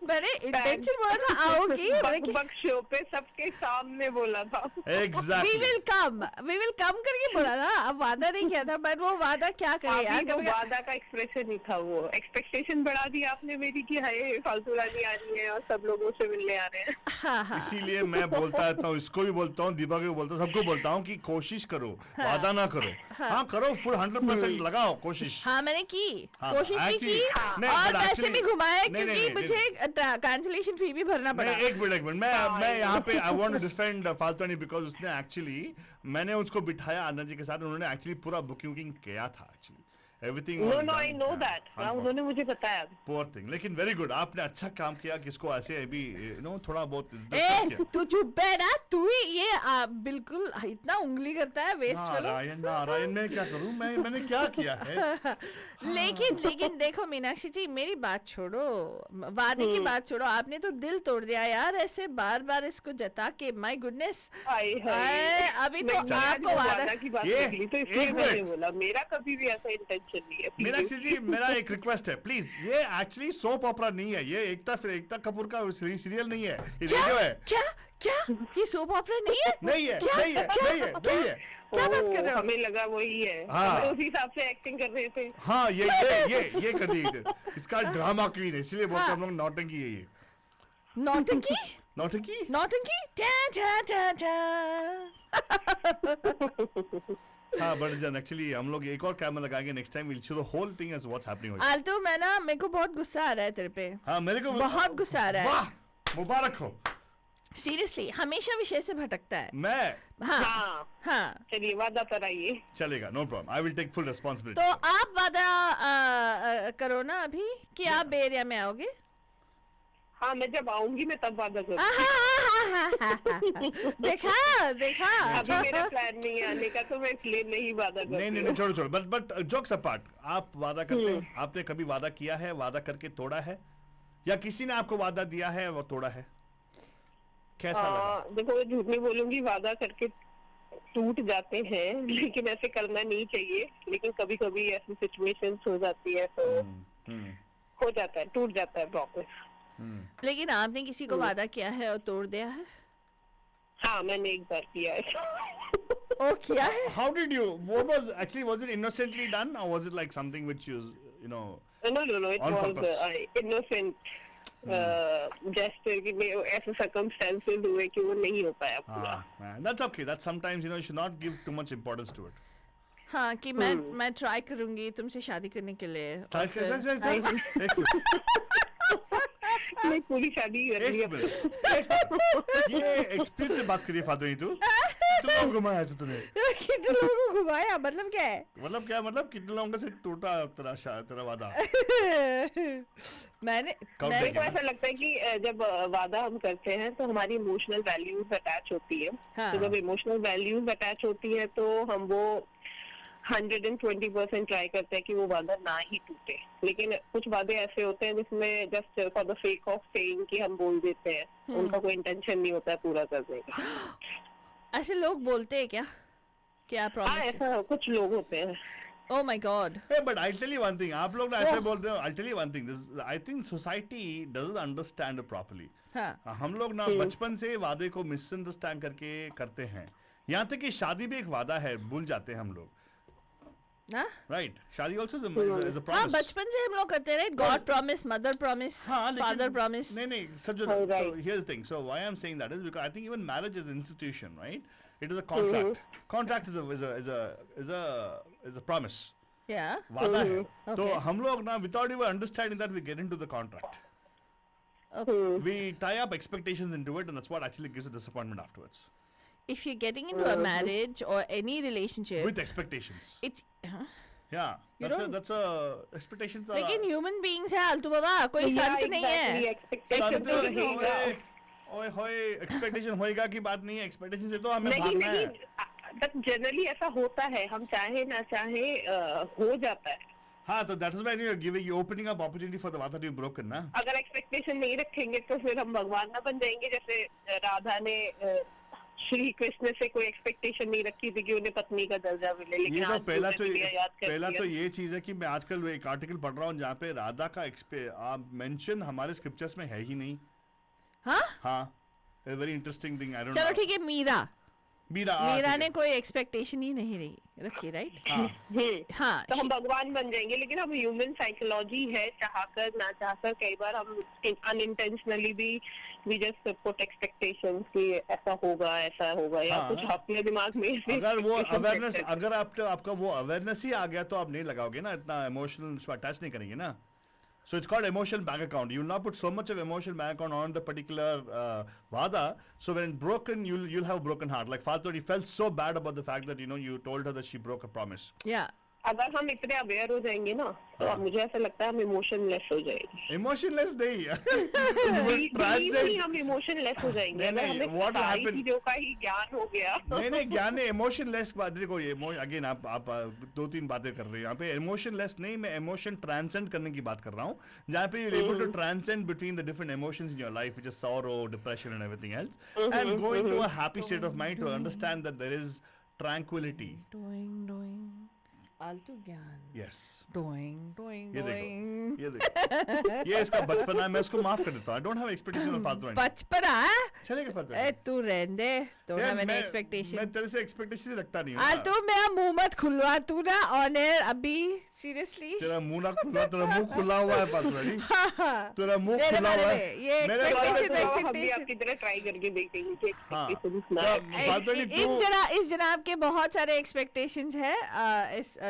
मैंने इंटेंशन बोला था आओगी, शो पे सबके सामने बोला था। Exactly। We will come करके बोला था, अब वादा नहीं किया था। बट वो वादा क्या करे यार, वो वादा का एक्सप्रेशन ही था, वो एक्सपेक्टेशन बढ़ा दी आपने मेरी कि हाय फालतू रानी आ रही है और सब लोगों से मिलने आ रहे हैं। इसीलिए मैं बोलता रहता हूँ, इसको भी बोलता हूँ, दीपा को भी बोलता हूँ, सबको बोलता हूँ कि कोशिश करो, वादा ना करो। हाँ करो, फुल 100% लगाओ कोशिश। हाँ मैंने की, कोशिश भी की और वैसे भी घुमाया, क्योंकि मुझे कैंसिलेशन फी भी भरना पड़ा। एक मिनट मैं यहाँ पे I want to defend Faltoni, because उसने एक्चुअली, मैंने उसको बिठाया आनंद जी के साथ, उन्होंने एक्चुअली पूरा बुकिंग किया था actually, everything. No I know that, उन्होंने मुझे बताया। पोर थिंग, लेकिन वेरी गुड, आपने अच्छा काम किया कि इसको ऐसे अभी थोड़ा बहुत। तू चुप है ना, तू ही ये बिल्कुल इतना उंगली करता है, वेस्ट फेलो। नारायण मैं क्या करूं, मैंने क्या किया है। लेकिन देखो मीनाक्षी जी, मेरी बात छोड़ो, वादे की बात छोड़ो, आपने तो दिल तोड़ दिया यार ऐसे बार बार इसको जता के। माय गुडनेस, अभी तो आपको वादा की बात निकली तो इसलिए मैंने बोला, मेरा कभी भी ऐसा इंटेंशन नहीं है। मीनाक्षी जी मेरा एक रिक्वेस्ट है, प्लीज, ये एक्चुअली सोप ओपेरा नहीं है, ये एकता कपूर का सीरियल नहीं है, ये रेडियो है। क्या ये सोप ओपेरा नहीं है? नहीं है। क्या बात कर रहे हो? हमें लगा वही है, हाँ। उसी हिसाब से एक्टिंग कर रहे थे। हाँ ये कर दी, इसका ड्रामा क्वीन है, इसलिए बोलते हम लोग नौटंकी है। ये नौटंकी नौटंकी? नौटंकी? टा टा टा टा। हाँ बट जन एक्चुअली हम लोग एक और कैमरा लगाएंगे next time, will show the whole thing as what's happening. आल्टो मैं ना, मेरे को बहुत गुस्सा आ रहा है तेरे पे। हाँ मेरे को बहुत गुस्सा आ रहा है। वाह मुबारक हो। सीरियसली हमेशा विषय से भटकता है। मैं हाँ चलिए वादा पर आइए। चलेगा, no problem, I will take full responsibility. तो आप वादा करो ना अभी कि आप बे एरिया में आओगे। हाँ मैं जब आऊंगी मैं तब वादा करूंगी। देखा अभी मेरा प्लान नहीं है आने का, तो मैं इसलिए नहीं वादा करती। नहीं छोड़ो बट जोक्स अपार्ट, आप वादा करते हैं? आपने कभी वादा किया है, वादा करके तोड़ा है, या किसी ने आपको वादा दिया है वो तोड़ा है? कैसा लगा? देखो मैं झूठ नहीं बोलूंगी, वादा करके टूट जाते हैं, लेकिन ऐसे करना नहीं चाहिए। लेकिन कभी कभी ऐसी सिचुएशंस हो जाती है तो हो जाता है, टूट जाता है प्रॉमिस। लेकिन आपने किसी को वादा किया है और तोड़ दिया है? हाँ मैंने एक बार किया है। ओ किया है? How did you? Was it innocently done or was it like something which you know? No, it was innocent gesture कि ऐसे circumstances हुए कि वो नहीं हो पाया पूरा। That's okay. That sometimes you should not give too much importance to it. हाँ कि मैं ट्राई करूंगी तुमसे शादी करने के लिए। मैं पूरी शादी कर ली। ये एक्सपीरियंस से बात करिए फातिमा, तू कितने लोगों को घुमाया तूने? कितने लोगों को घुमाया मतलब क्या है? मतलब कितने लोगों से टूटा तेरा वादा? मेरे को ऐसा लगता है कि जब वादा हम करते हैं तो हमारी इमोशनल वैल्यूज अटैच होती है। तो जब इमोशनल वैल्यूज अटैच होती है तो हम वो 120% ट्राई करते हैं कि वो वादा ना ही टूटे। लेकिन कुछ वादे ऐसे होते हैं जिसमें just for the sake of saying कि हम बोल देते हैं, उनका कोई इंटेंशन नहीं होता है पूरा करने का। ऐसे लोग बोलते हैं क्या? क्या प्रॉमिस? हाँ ऐसा कुछ लोग होते हैं। Oh my God. Hey, but I'll tell you one thing. आप लोग ना ऐसे बोल रहे हो. I'll tell you one thing. I think society doesn't understand it properly. हाँ. हम लोग ना बचपन से वादे को मिसअंडरस्टैंड करके करते हैं. यहाँ तक कि शादी भी एक वादा है, भूल जाते हैं हम लोग. Right. शादी also is a promise. हाँ बचपन से हम लोग करते हैं. God promise, mother promise, father promise. नहीं सच्चो. So here's the thing. So why I'm saying that is because I think even marriage is an institution, right? It is a contract. Contract is a promise. Yeah. वादा है. तो हम लोग ना without even understanding that we get into the contract. We tie up expectations into it, and that's what actually gives a disappointment afterwards. If you're getting into a marriage or any relationship with expectations, it's yeah, that's a expectations are. लेकिन human beings है आलतू बाबा, कोई संत नहीं है. Expectation तो रहेगा. ओए expectation होएगा की बात नहीं है. एक्सपेक्टेशन से तो हमें भागना है. बट जनरली ऐसा होता है, हम चाहे ना चाहे हो जाता है. हाँ तो that is why you are giving, you opening up opportunity for the वादा to be broken ना. अगर एक्सपेक्टेशन नहीं रखेंगे तो फिर हम भगवान ना बन जाएंगे. जैसे राधा ने श्री कृष्ण से कोई एक्सपेक्टेशन नहीं रखी थी कि उन्हें पत्नी का दर्जा मिले, लेकिन आज पहला तो ये चीज है कि मैं आजकल एक आर्टिकल पढ़ रहा हूँ जहाँ पे राधा का मेंशन हमारे स्क्रिप्चर्स में है ही नहीं. हाँ very interesting thing. I don't know. चलो ठीक है. मीरा ने कोई एक्सपेक्टेशन ही नहीं रखी, राइट? हाँ तो हम भगवान बन जाएंगे. लेकिन हम ह्यूमन साइकोलॉजी है, चाहकर ना चाहकर कई बार हम अनइंटेंशनली भी वी जस्ट पुट एक्सपेक्टेशंस कि ऐसा होगा या कुछ अपने दिमाग में. अगर वो अवेयरनेस, अगर आपका वो अवेयरनेस ही आ गया तो आप नहीं लगाओगे ना, इतना इमोशनल अटैच नहीं करेंगे ना. So it's called emotional bank account. You will not put so much of emotional bank account on the particular vada. So when broken, you'll have a broken heart. Like Fatou felt so bad about the fact that you told her that she broke a promise. Yeah. अगर हम इतने aware हो जाएंगे ना तो मुझे ऐसा लगता है हम इमोशनलेस हो जाएंगे. इमोशनलेस नहीं हम इमोशनलेस हो जाएंगे. What happened? चीजों का ही ज्ञान हो गया. नहीं ज्ञान नहीं. इमोशनलेस बात देखो, ये अगेन आप 2-3 बातें कर रहे हो यहाँ पे. इमोशनलेस नहीं, मैं इमोशन ट्रांसेंड करने की बात कर रहा हूँ, जहाँ पे you're able to transcend between the different emotions in your life, which is sorrow, depression and everything else, and go into a happy state of mind to understand that there is tranquility. आलतू ज्ञान. Yes. Doing. ये देखो. ये इसका बचपना है, मैं इसको माफ कर देता हूँ. I don't have expectation on फालतू. बचपना? चलेगा फालतू. तू रहने दे. Don't have any expectation. मैं तेरे से expectation रखता नहीं हूँ. आलतू मेरा मुंह मत खुलवा तू ना on air अभी seriously. तेरा मुंह ना खुला, तेरा मुंह खुला हुआ है फालतू. तेरा मुंह खुला हुआ है. ये expectation. हम भी आपकी तरह ट्राई करके देखेंगे कि expectations ना. इस जनाब के बहुत सारे expectations है.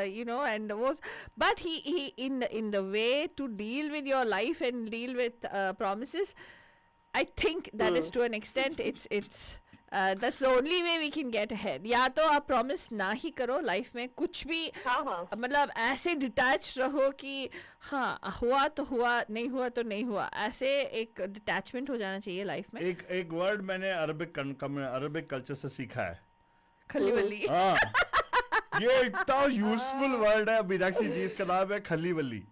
You know, and was, but he in the way to deal with your life and deal with promises, I think that is to an extent it's that's the only way we can get ahead. या तो आप promise ना ही करो life में कुछ भी. मतलब ऐसे detached रहो कि हाँ हुआ तो हुआ, नहीं हुआ तो नहीं हुआ, ऐसे एक detachment हो जाना चाहिए life में. एक word मैंने अरबिक कल्चर से सीखा है. खलीवली. ये इतना यूजफुल वर्ड है. मीनाक्षी जी इसका नाम है खलीवली.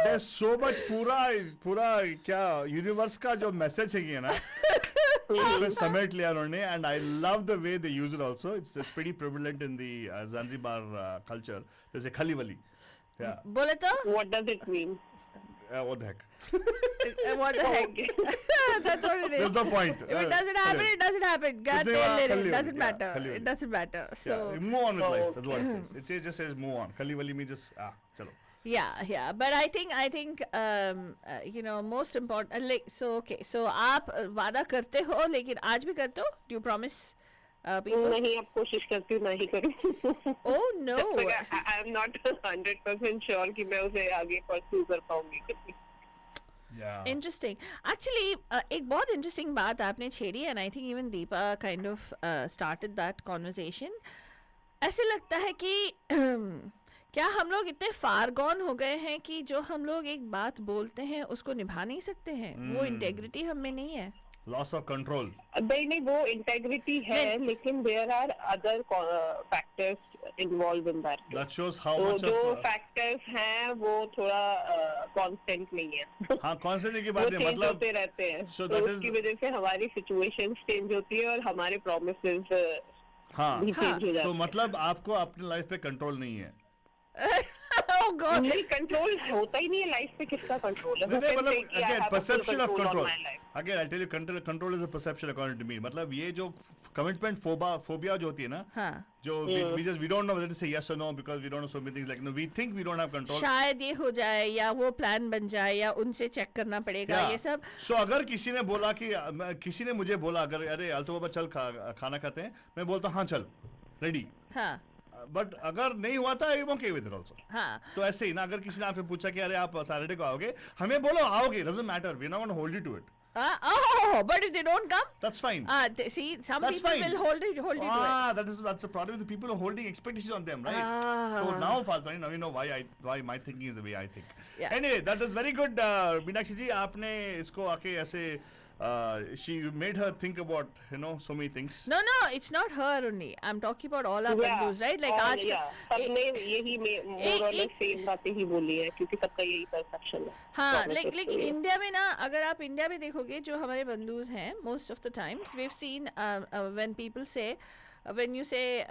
There's so much पूरा क्या यूनिवर्स का जो मैसेज है ये ना उसमें समेट लिया उन्होंने. and I love the way they use it also. It's pretty prevalent in the Zanzibar culture. There's a khaliwali. Yeah. बोले तो? What does it mean? What the heck? What the heck? That's what it is. That's the point. If it doesn't happen, it doesn't happen. God it doesn't matter. It doesn't matter. So move on with life. That's what it says. It just says move on. Khaliwali means just chalo. Yeah. But I think you know, most important. Like so, okay. So आप वादा करते हो, लेकिन आज भी करते हो? Do you promise? नहीं, अब कोशिश करती हूँ नहीं करूँ. Oh no. I am not 100% sure कि मैं उसे आगे pursue कर पाऊँगी. Yeah. Interesting. Actually, एक बहुत interesting बात आपने छेड़ी, and I think even Deepa kind of started that conversation. ऐसे लगता है कि क्या हम लोग इतने far gone हो गए हैं कि जो हम लोग एक बात बोलते हैं उसको निभा नहीं सकते हैं. वो integrity हम में नहीं है. Loss of control. नहीं वो integrity है, लेकिन there are other factors involved in that. That shows how much जो factors हैं वो थोड़ा constant नहीं है. हाँ, constant की बात है, मतलब होते रहते हैं. So तो उसकी वजह से हमारी situations change होती है और हमारे promises भी change हो जाते हैं. तो मतलब आपको अपने लाइफ पे कंट्रोल नहीं है. Oh God. नहीं, कंट्रोल होता ही नहीं है लाइफ पे. किसका कंट्रोल है? मतलब again perception of control. Again I'll tell you, control is a perception according to me. मतलब ये जो commitment phobia जो होती है ना, जो we don't know whether to say yes or no because we don't know so many things. Like no, we think we don't have control. शायद ये हो जाए या वो प्लान बन जाए या उनसे चेक करना पड़ेगा ये सब. So अगर किसी ने बोला कि किसी ने मुझे बोला अगर अरे आलतू बाबा चल खाना खाते हैं, मैं बोलता हाँ चल रेडी. हाँ. बट अगर नहीं हुआ था I'm okay with it also. हाँ. तो ऐसे ही ना, अगर किसी ने आपसे पूछा कि अरे आप सैटरडे को आओगे, हमें बोलो आओगे, doesn't matter, we're not going to hold you to it. But if they don't come, that's fine. See, some that's people fine. will hold you to it. That's the problem with the people who are holding expectations on them, right? So now, Faltani, now you know why my thinking is the way I think. Yeah. Anyway, that was very good, Meenakshi ji. आपने इसको आके ऐसे she made her think about so many things. No, it's not her only. I'm talking about all our bandus, right? Like आज सबने यही more or less same बातें ही बोली है क्योंकि सबका यही perception है. हाँ, like इंडिया में ना, अगर आप इंडिया में देखोगे जो हमारे बंदूज हैं, most of the times we've seen when people say, when you say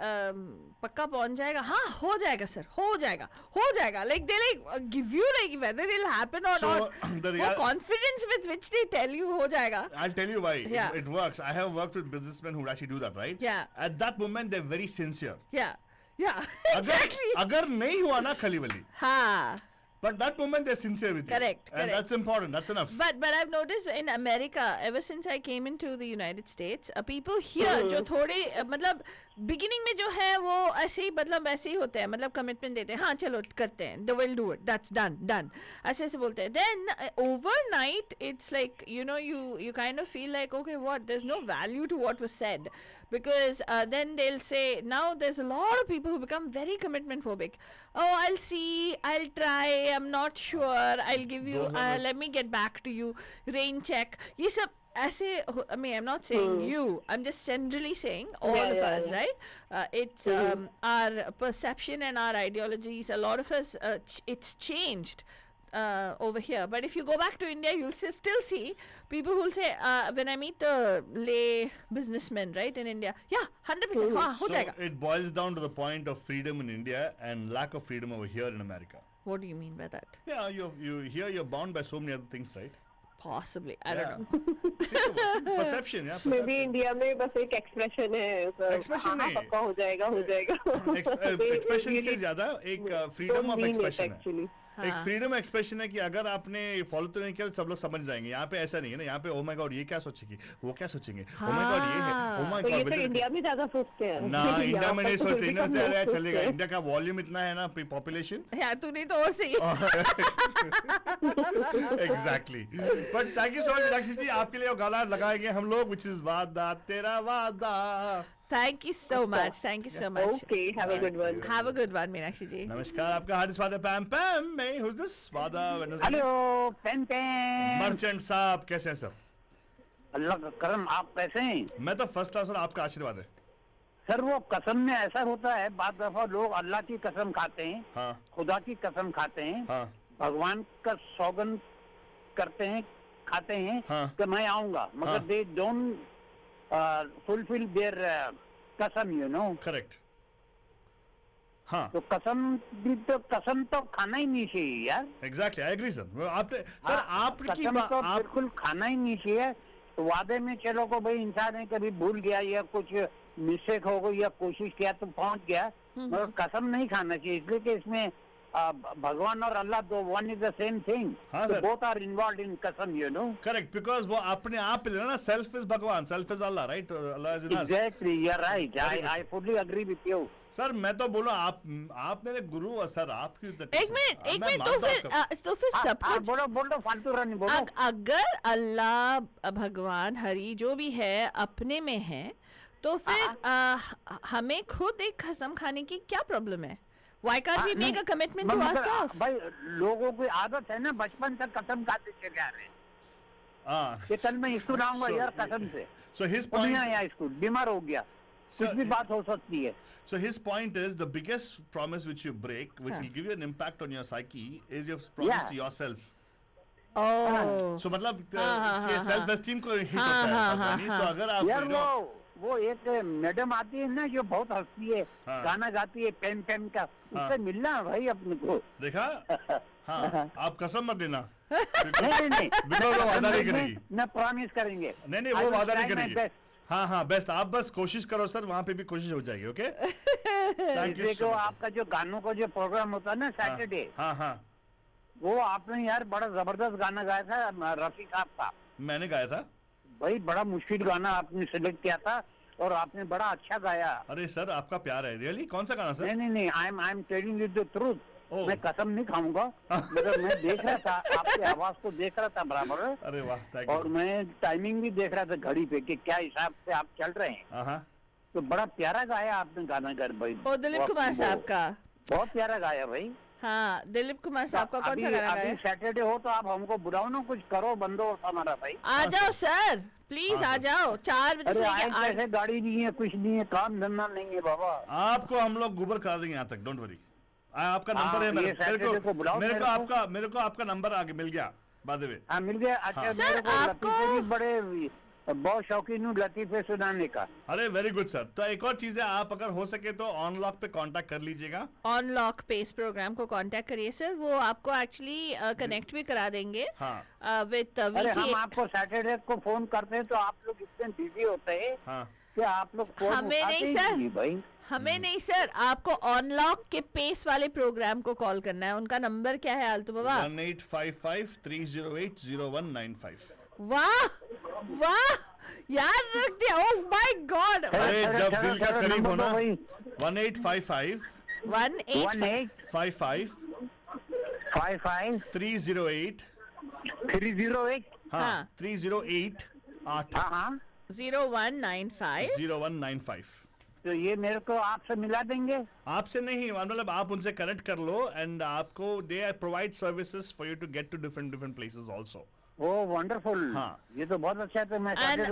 पक्का पहुंच जाएगा, हाँ हो जाएगा सर, हो जाएगा, like they like give you like whether it'll happen or not. The confidence with which they tell you हो जाएगा. I'll tell you why. It works. I have worked with businessmen who actually do that, right? Yeah. At that moment they're very sincere. Yeah. Exactly. अगर नहीं हुआ ना खलीवली. हाँ. But that moment they're sincere with you. Correct. And that's important. That's enough. But I've noticed in America, ever since I came into the United States, people here जो थोड़े मतलब beginning में जो है वो ऐसे ही मतलब ऐसे ही होते हैं, मतलब commitment देते हैं, हाँ चलो करते हैं, they will do it, that's done. ऐसे बोलते हैं. Then overnight it's like you kind of feel like okay what, there's no value to what was said. Because then they'll say, now there's a lot of people who become very commitment phobic. Oh, I'll see, I'll try, I'm not sure, I'll give you, let me get back to you, rain check. Ye sab ऐसे, I mean, I'm not saying you, I'm just generally saying all of us, right? It's our perception and our ideologies, a lot of us, it's changed. over here. But if you go back to India, you'll still see people who'll say, when I meet the lay businessmen, right, in India, yeah, 100%, हाँ, हो जाएगा. So it boils down to the point of freedom in India and lack of freedom over here in America. What do you mean by that? Yeah, you're bound by so many other things, right? Possibly, I don't know. Perception, yeah. May be India में बस एक expression है, expression नहीं, पक्का हो जाएगा. Expression से ज्यादा एक फ्रीडम ऑफ एक्सप्रेशन है. हाँ. एक फ्रीडम एक्सप्रेशन है कि अगर आपने फॉलो तो नहीं किया सब लोग समझ जाएंगे. यहाँ पे ऐसा नहीं है ना. यहाँ पे ओ माय गॉड ये क्या सोचेगी, वो क्या सोचेंगे, ओ माय गॉड ये है, ओ माय ये गॉड. तो इंडिया में ज्यादा सोचते हैं ना इंडिया में नहीं सोचते. इंडिया चलेगा. इंडिया का वॉल्यूम इतना है ना, पॉपुलेशन. यार तू नहीं तो और सही. Exactly. But thank you so much Meenakshi ji. आपके लिए वो गाना लगाएंगे हम लोग, व्हिच इज वादा तेरा वादा. Thank you so much. Thank you so much. Okay, have a good one. Have a good one, Meenakshi ji. नमस्कार. आपका हार्दिक स्वागत है पैम पैम में. Who's this? वादा हेलो पैम पैम. मर्चेंट साहब कैसे हैं सर? अल्लाह का करम. आप कैसे हैं? मैं तो फर्स्ट क्लास. और आपका आशीर्वाद है सर. वो कसम में ऐसा होता है, बात दफा लोग अल्लाह की कसम खाते हैं, हाँ. खुदा की कसम खाते हैं, हाँ. भगवान का सौगंध करते हैं, खाते हैं, हाँ. कि मैं आऊंगा, मगर हाँ. दे डोंट fulfill their कसम, you know. करेक्ट. हाँ. तो कसम तो खाना ही नहीं चाहिए यार. एग्जैक्टली. I agree sir. आपने सर आपकी कसम तो बिल्कुल खाना ही नहीं चाहिए. तो वादे में चलो को भाई इंसान है कभी भूल गया या कुछ मिस्टेक हो गई या कोशिश किया तो पहुंच गया, मगर कसम नहीं खाना चाहिए. इसलिए कि इसमें भगवान और अल्लाह दो one is the same thing. हाँ तो sir. Both are involved in कसम, यू नो. करेक्ट. बिकॉज वो अपने आप पे ना, सेल्फ इज भगवान, self is Allah, right. Allah is in us. Exactly, you are right. I fully agree with you. Sir मैं तो बोला आप मेरे गुरु हो सर. आपकी एक मिनट तो फिर सब कुछ बोलो फालतू रहा नहीं बोलो. अगर अल्लाह भगवान हरि जो भी है अपने में है, तो फिर हमें खुद एक कसम खाने की क्या प्रॉब्लम है? Why can't we make a commitment to ourselves? भाई लोगों की आदत है ना, बचपन से कसम खाते चले आ रहे हैं. कि कल मैं स्कूल आऊंगा यार कसम से. So his point, या स्कूल बीमार हो गया, कुछ भी बात हो सकती है. So his point is the biggest promise which you break, which will give you an impact on your psyche, is your promise to yourself. Oh. So मतलब self esteem को hit होता है. So अगर आप यार वो एक मैडम आती है ना जो बहुत हंसती है, गाना गाती है पेम पेम का, उससे मिलना भाई अपने को. देखा. हाँ. आप कसम मत देना. नहीं बिकॉज़ वो वादा नहीं करेगी. न प्रॉमिस करेंगे. नहीं वो वादा नहीं करेगी. हाँ बेस्ट. आप बस कोशिश करो सर, वहाँ पे भी कोशिश हो जाएगी. ओके. Thank you. देखो आपका जो गानों का जो प्रोग्राम होता है ना सैटरडे, हाँ वो आपने यार बड़ा जबरदस्त गाना गाया था रफी साहब का. मैंने गाया था भाई. बड़ा मुश्किल गाना आपने सिलेक्ट किया था और आपने बड़ा अच्छा गाया. अरे सर आपका प्यार है. रियली? कौन सा गाना सर? नहीं I am telling you the truth. मैं कसम नहीं खाऊंगा, मगर मैं देख रहा था आपकी आवाज को देख रहा था बराबर. अरे वाह. और मैं टाइमिंग भी देख रहा था घड़ी पे कि क्या हिसाब से आप चल रहे हैं. तो बड़ा प्यारा गाया आपने गाना कर भाई. ओ दिलीप कुमार साहब का बहुत प्यारा गाया भाई. हाँ दिलीप कुमार साहब का कौन सा गाना गाया? सैटरडे हो तो आप हमको बुलाओ ना, कुछ करो बंदोबस्त हमारा भाई. आ जाओ सर प्लीज. आ जाओ 4 बजे से. ऐसे गाड़ी नहीं है, कुछ नहीं है, काम धंधा नहीं है बाबा. आपको हम लोग गुबर करा देंगे यहाँ तक. Don't worry. आपका नंबर है मेरे को आपका नंबर आगे मिल गया. बाय द वे मिल गया. अच्छा सर आपको बड़े बहुत शौकीन हूँ लतीफे सुनाने का. अरे वेरी गुड सर. तो एक और चीज है, आप अगर हो सके तो ऑन लॉक पे कांटेक्ट कर लीजिएगा. ऑन लॉक पे इस प्रोग्राम को कांटेक्ट करिए सर. वो आपको एक्चुअली कनेक्ट भी करा देंगे विद वीटी. हम आपको सैटरडे को फोन करते हैं तो आप लोग इतने बिजी होते हैं कि आप लोग फोन हमें नहीं सर भाई. हमें नहीं सर, आपको ऑनलॉक के पेस वाले प्रोग्राम को कॉल करना है. उनका नंबर क्या है आलतू बाबा? 1855-308-0195. वाह याद रख दिया. ओह माय गॉड. अरे जब दिल का करीब होना. 1855 308 हाँ 308 0195. तो ये मेरे को आपसे मिला देंगे? आपसे नहीं, मतलब आप उनसे कनेक्ट कर लो एंड आपको they provide services for you to get to different places also. Oh, wonderful. हाँ. ये तो बहुत अच्छा है. तो मैं And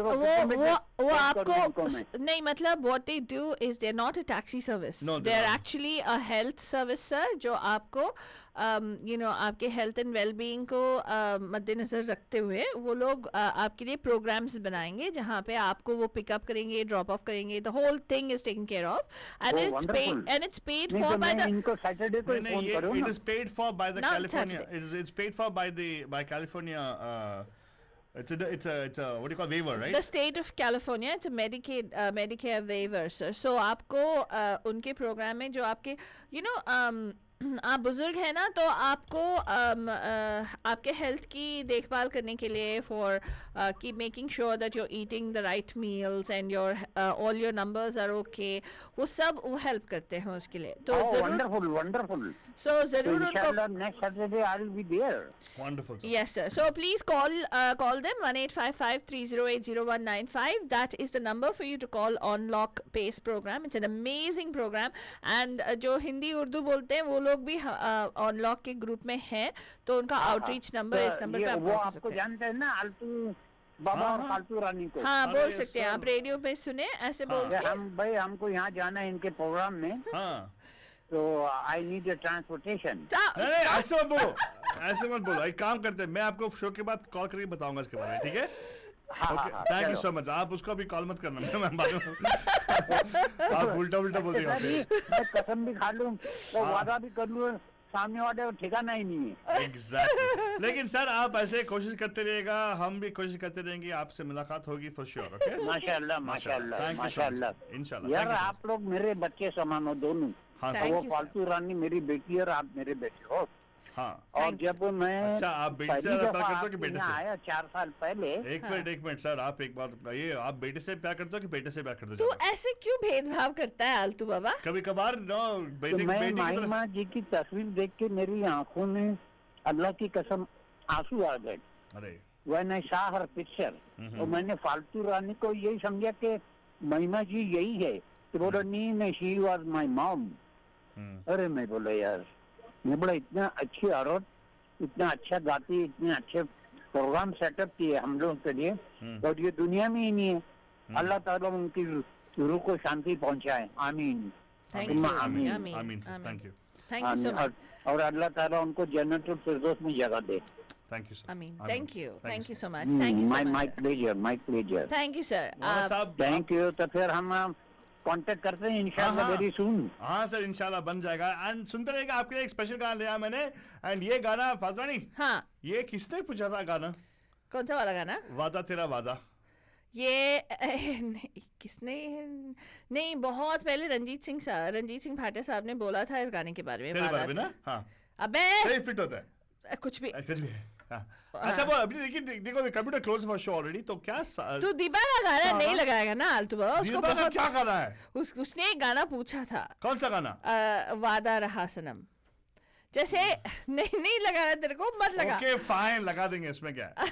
वो आपको नहीं, मतलब what they do is they're not a taxi service. No, they're actually a health service, sir, जो आपको आपके health and well-being को मद्देनजर रखते हुए वो लोग आपके लिए programs बनाएंगे जहाँ पे आपको वो pick up करेंगे, drop off करेंगे. The whole thing is taken care of, and it's paid for by the. इनको Saturday को फोन करूँ ना. It is paid for by the Not California. It's paid for by California. It's a what do you call waiver, right? The state of California, it's a Medicare waiver, sir. So आपको उनके programme में जो आपके आप बुजुर्ग हैं ना, तो आपको आपके हेल्थ की देखभाल करने के लिए for keep making sure that you are eating the right meals and your all your numbers are okay, वो सब वो हेल्प करते हैं उसके लिए. तो वंडरफुल. सो जरूर उनको next Saturday I will be there. Wonderful. Sir. Yes, sir. So please call them 1-855-308-0195. That is the number for you to call on Lock Pace program. It's an amazing program. And जो हिंदी उर्दू बोलते हैं वो लोग भी on Lock के group में हैं, तो उनका आउटरीच नंबर इस नंबर पे आप वो आपको जानते हैं ना, आलतू बाबा और फालतू रानी को. हाँ, बोल सकते हैं आप, रेडियो पे सुने ऐसे बोल के. भाई हमको यहाँ जाना है इनके प्रोग्राम में. हाँ. So I need a transportation. नहीं, ऐसे मत बोलो. एक काम करते हैं, मैं आपको शो के बाद कॉल करके बताऊंगा इसके बारे में, ठीक है? Thank you so much. आप उसको भी कॉल मत करना, मैं बाद में आप उल्टा बोल देगा. मैं कसम भी खा लूं तो वादा भी कर लूं, सामने वाले को ठिकाना ही नहीं है. Exactly. लेकिन सर आप ऐसे कोशिश करते रहिएगा, हम भी कोशिश करते रहेंगे, आपसे मुलाकात होगी फॉर श्योर. ओके, माशाल्लाह. इंशाल्लाह. यार आप लोग मेरे बच्चे समान हो दोनों. हाँ, तो वो फालतू रानी मेरी बेटी और आप मेरे बेटे हो. हाँ. और जब मैं आप बेटे से प्यार करते हो कि बेटे से? आया 4 साल पहले. एक मिनट सर, आप एक बार ये आप बेटे से प्यार करते हो कि बेटे से प्यार करते हो? तू ऐसे क्यों भेदभाव करता है आलतू बाबा? कभी कभार बेटी माँ जी की तस्वीर देख के मेरी आंखों में अल्लाह की कसम आंसू आ गए. अरे When I saw her picture, तो मैंने फालतू रानी को यही समझा कि महिमा जी यही है. तो बोला नहीं, she was my mom. अरे मैं बोला यार, मैं बोला इतना अच्छी औरत, इतना अच्छा गाती, इतने अच्छे प्रोग्राम सेटअप किए हम लोगों के लिए, और ये दुनिया में ही नहीं है. अल्लाह ताला उनकी रूह को शांति पहुंचाए. आमीन. Thank you. और अल्लाह ताला उनको जन्नतुल फिरदौस में जगह दे. Thank you, sir. Amin. Thank you so much. Thank you so much. My pleasure. Thank you, sir. Thank you. तो फिर हम कांटेक्ट करते हैं इंशाल्लाह वेरी सून. हाँ सर, इंशाल्लाह बन जाएगा. एंड सुनते रहेगा, आपके लिए एक स्पेशल गाना लिया मैंने. एंड ये गाना फातवानी, हाँ, ये किसने पूछा था गाना? कौन सा वाला गाना? वादा तेरा वादा. ये किसने? नहीं, बहुत पहले रंजीत सिंह भाटिया साहब ने बोला था इस गाने के बारे में. तेरे बारे में ना? हाँ. अबे सही फिट होता है. कुछ भी. अच्छा वो अभी देखो computer close for show already. तो क्या तू दीपा का गाना नहीं लगाएगा ना आलतू बाबा? उसको बहुत क्या गाना है? उसने एक गाना पूछा था. कौन सा गाना? वादा रहा सनम. जैसे नहीं लगाना तेरे को, मत लगा. ओके फाइन, लगा देंगे, इसमें क्या है.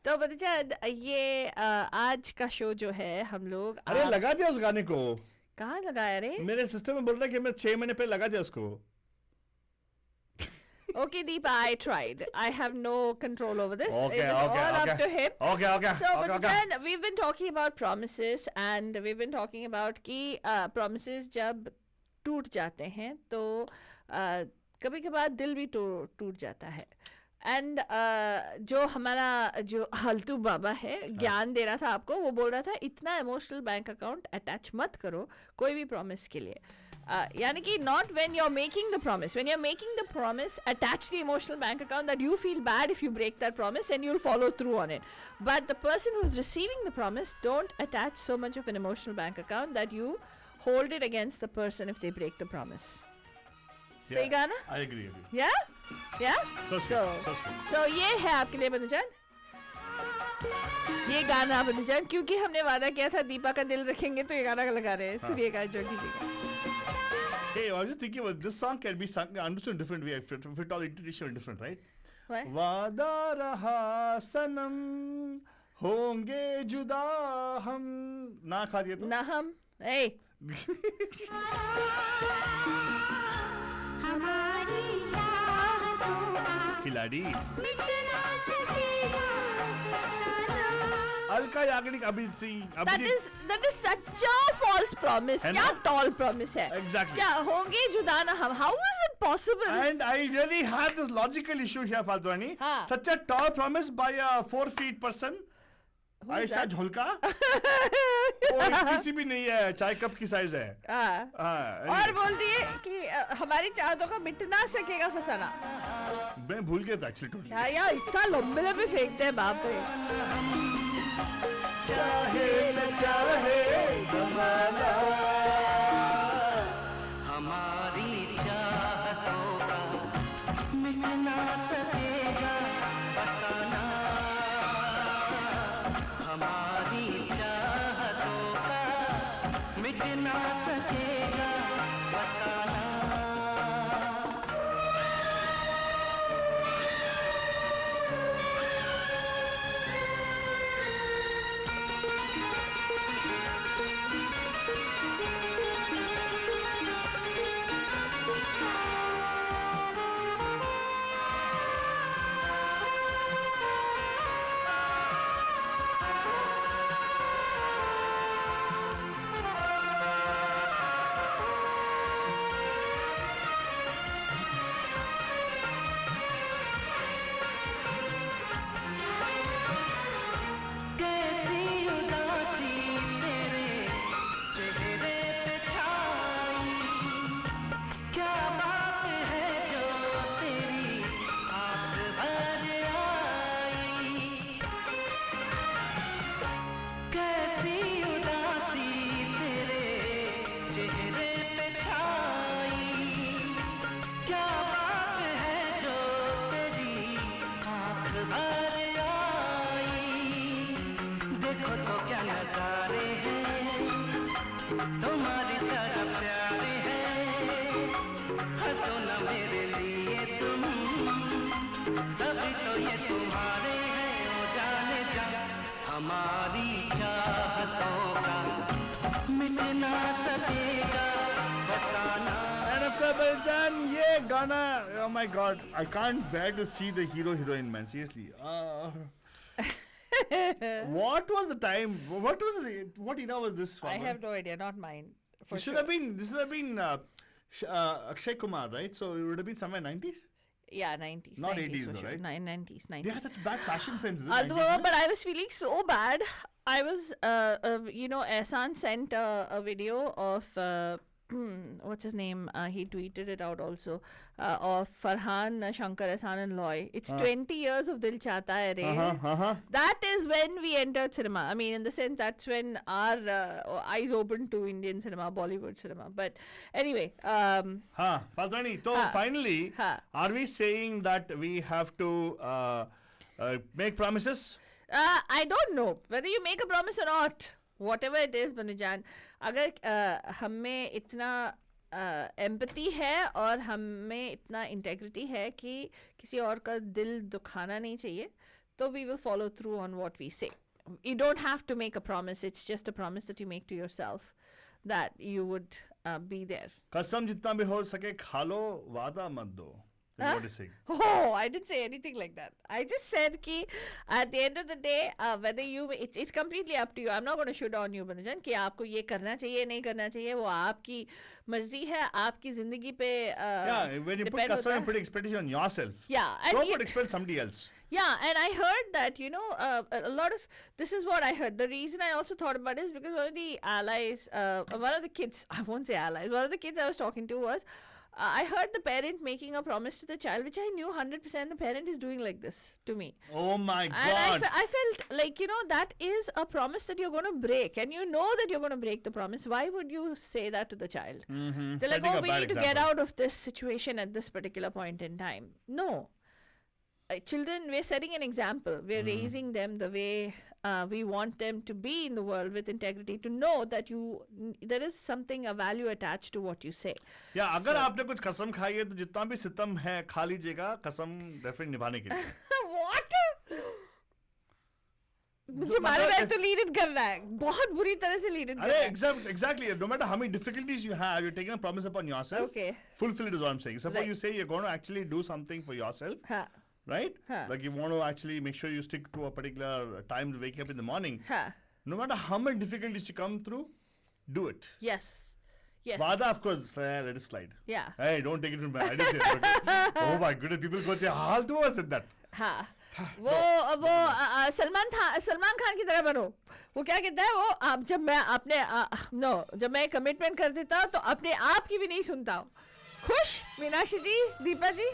तो बच्चा ये आज का शो जो है हम लोग. अरे लगा दिया उस गाने को. कहाँ लगाया रे? मेरे सिस्टम में बोल रहा है कि मैं 6 महीने पहले लगा दिया उसको. Okay, Deepa, I tried. I have no control over this. Okay, it is all up to him. Okay. So, Bachchan, we've been talking about promises, and we've been talking about कि promises जब टूट जाते हैं तो कभी कभार दिल भी टूट जाता है. एंड जो हमारा जो हल्तू बाबा है ज्ञान दे रहा था आपको, वो बोल रहा था इतना इमोशनल बैंक अकाउंट अटैच मत करो कोई भी प्रॉमिस के लिए. यानी कि not when you're making the promise. When you're making the promise, attach the emotional bank account that you feel bad if you break that promise and you'll follow through on it. But the person who's receiving the promise, don't attach so much of an emotional bank account that you hold it against the person if they break the promise. Yeah, सही गाना? I agree. Yeah? So ये है आपके लिए बंधुजान. ये गाना बंधुजान, क्योंकि हमने वादा किया था दीपा का दिल रखेंगे तो ये गाना लगा रहे हैं. सुनिएगा जो कीजिएगा. Hey, I was just thinking about this song can be sung understood in different way. Fit all intonation different, right? What? वादा रहा सनम होंगे जुदा हम. ना खा दिया तो? ना हम. Hey. खिलाड़ी। मिटना सकेगा फसाना। Alka Yagnik, Abhijit. That is such a false promise. क्या tall promise है? Exactly. क्या होंगे जुदा ना हम? How is it possible? And I really have this logical issue here, Faltwani. हाँ. Such a tall promise by a 4 feet person. Ayesha झोलका। किसी भी नहीं है, चाय कप की साइज है। और बोल दिए कि हमारी चाहतों का मिट ना सकेगा फसाना। मैं भूल गया था एक्चुअली। क्या यार इतना लंबे लंबे फेंकते हैं बाप रे। चाहे न चाहे ज़माना, हमारी चाहतों का मिट ना सकेगा फसाना, हमारी चाहतों का मिट ना सकेगा फसाना। तुम्हारी तरह प्यारे हैं, हंसो न मेरे लिए तुम, सभी तो ये तुम्हारे हैं, ओ जाने जा हमारी चाहतों का मिट ना सकेगा फसाना। And of course, Bachchan, ये गाना, oh my God, I can't bear to see the hero heroine, man. Seriously. What was the time? What era was this? I have no idea, not mine. This should have been Akshay Kumar, right? So it would have been somewhere 90s. Yeah, 90s. Not 90s 80s, though, sure. right? 90s. They had such bad fashion sense. But I was feeling so bad. I was, Ehsan sent a video of. What's his name? He tweeted it out also of Farhan, Shankar, Ehsan and Loy. It's 20 years of Dil Chahta Hai Re. That is when we entered cinema. I mean, in the sense that's when our eyes opened to Indian cinema, Bollywood cinema. But anyway. Faltwani, so finally, are we saying that we have to make promises? I don't know whether you make a promise or not. Whatever it is, Banujan, अगर हम में इतना empathy है और हम में इतना integrity है कि किसी और का दिल दुखाना नहीं चाहिए, तो we will follow through on what we say. You don't have to make a promise. It's just a promise that you make to yourself that you would be there. कसम जितना भी हो सके खा लो, वादा मत दो. What is saying? Oh, I didn't say anything like that. I just said कि at the end of the day, whether it's completely up to you. I'm not going to shoot on you, Banujan, कि आपको ये करना चाहिए नहीं करना चाहिए, वो आपकी मर्जी है, आपकी जिंदगी पे yeah, when you put custom and put expectation on yourself. Yeah, and don't put expectation on somebody else. Yeah, and I heard that, a lot of, this is what I heard. The reason I also thought about it is because one of the allies, one of the kids, I won't say allies, one of the kids I was talking to was, I heard the parent making a promise to the child, which I knew 100% the parent is doing like this to me. Oh my God. And I felt like, that is a promise that you're going to break. And you know that you're going to break the promise. Why would you say that to the child? Mm-hmm. They're like, oh, we need to get out of this situation at this particular point in time. No. Children, we're setting an example. We're raising them the way we want them to be in the world with integrity, to know that there is something, a value attached to what you say. Yeah, अगर आपने कुछ कसम खाई है तो जितना भी सितम है खा लीजिएगा कसम डेफिनेटली निभाने के लिए. What? मुझे मालूम है तो लीड इट करना है, बहुत बुरी तरह से लीड इट करना है. Exactly. No matter how many difficulties you have, you're taking a promise upon yourself. Okay. Fulfill it is what I'm saying. Suppose you say you're going to actually do something for yourself. right? Huh. Like you want to actually make sure you stick to a particular time to wake up in the morning. Huh. No matter how much difficulties you come through, do it. Yes. Yes. Vada, of course, let it slide. Yeah. Hey, don't take it from me. I didn't say it. Okay? Oh my goodness, people go say, how do I said that? हाँ वो सलमान खान की तरह बनो. वो क्या कहता है, वो आप जब मैं कमिटमेंट कर देता हूँ तो अपने आप की भी नहीं सुनता हूँ. खुश मीनाक्षी जी, दीपा जी,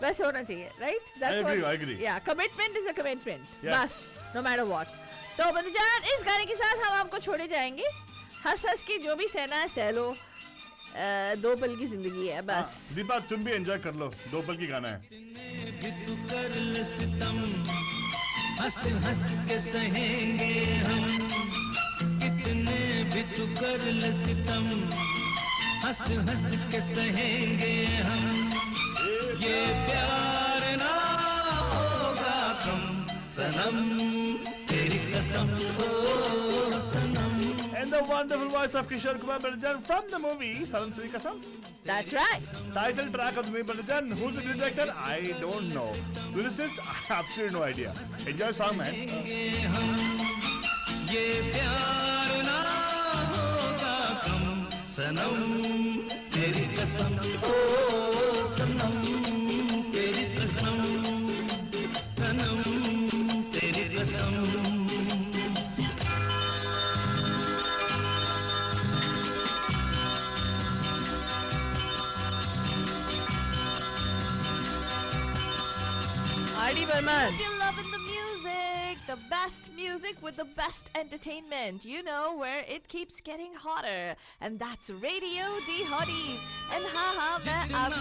वैसे होना चाहिए, right? I agree. Yeah, commitment is a commitment. बस, no matter what. तो बनुजान, इस गाने के साथ हम आपको छोड़े जाएंगे. हंस के जो भी सहना है सह लो. 2 पल की जिंदगी है बस. दीपा तुम भी एंजॉय कर लो, 2 पल की गाना है. हंस हंस के सहेंगे हम, कितने भी तू कर ले सितम, हंस हंस के सहेंगे हम, ये प्यार ना होगा कम सनम, तेरी कसम हो सनम. And the wonderful voice of Kishore Kumar Banajan from the movie Sanam Teri Kasam. That's right. Title track of the movie Banajan. Who's the music director? I don't know. Lyricist? I have absolutely no idea. Enjoy song, man. ये प्यार ना होगा कम सनम, तेरी कसम ओ सनम, तेरी कसम सनम, तेरी कसम. Ardi Burman. If you're loving the music, the best music with the best entertainment, you know where it keeps getting hotter, and that's Radio D Hotties. And मैं आप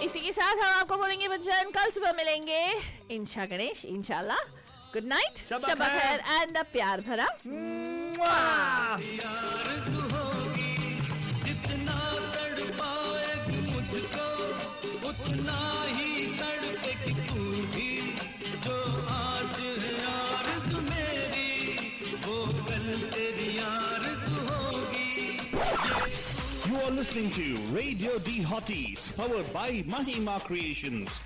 इसी के साथ हम आपको बोलेंगे बच्चन, कल सुबह मिलेंगे. इंशा गणेश, इंशाल्लाह. Good night. शब खैर and प्यार भरा. उतना ही तड़पे तू भी, जो आज है आरज़ू मेरी, वो कल तेरी आरज़ू होगी. You are listening to Radio D Hotties, powered by Mahima Creations.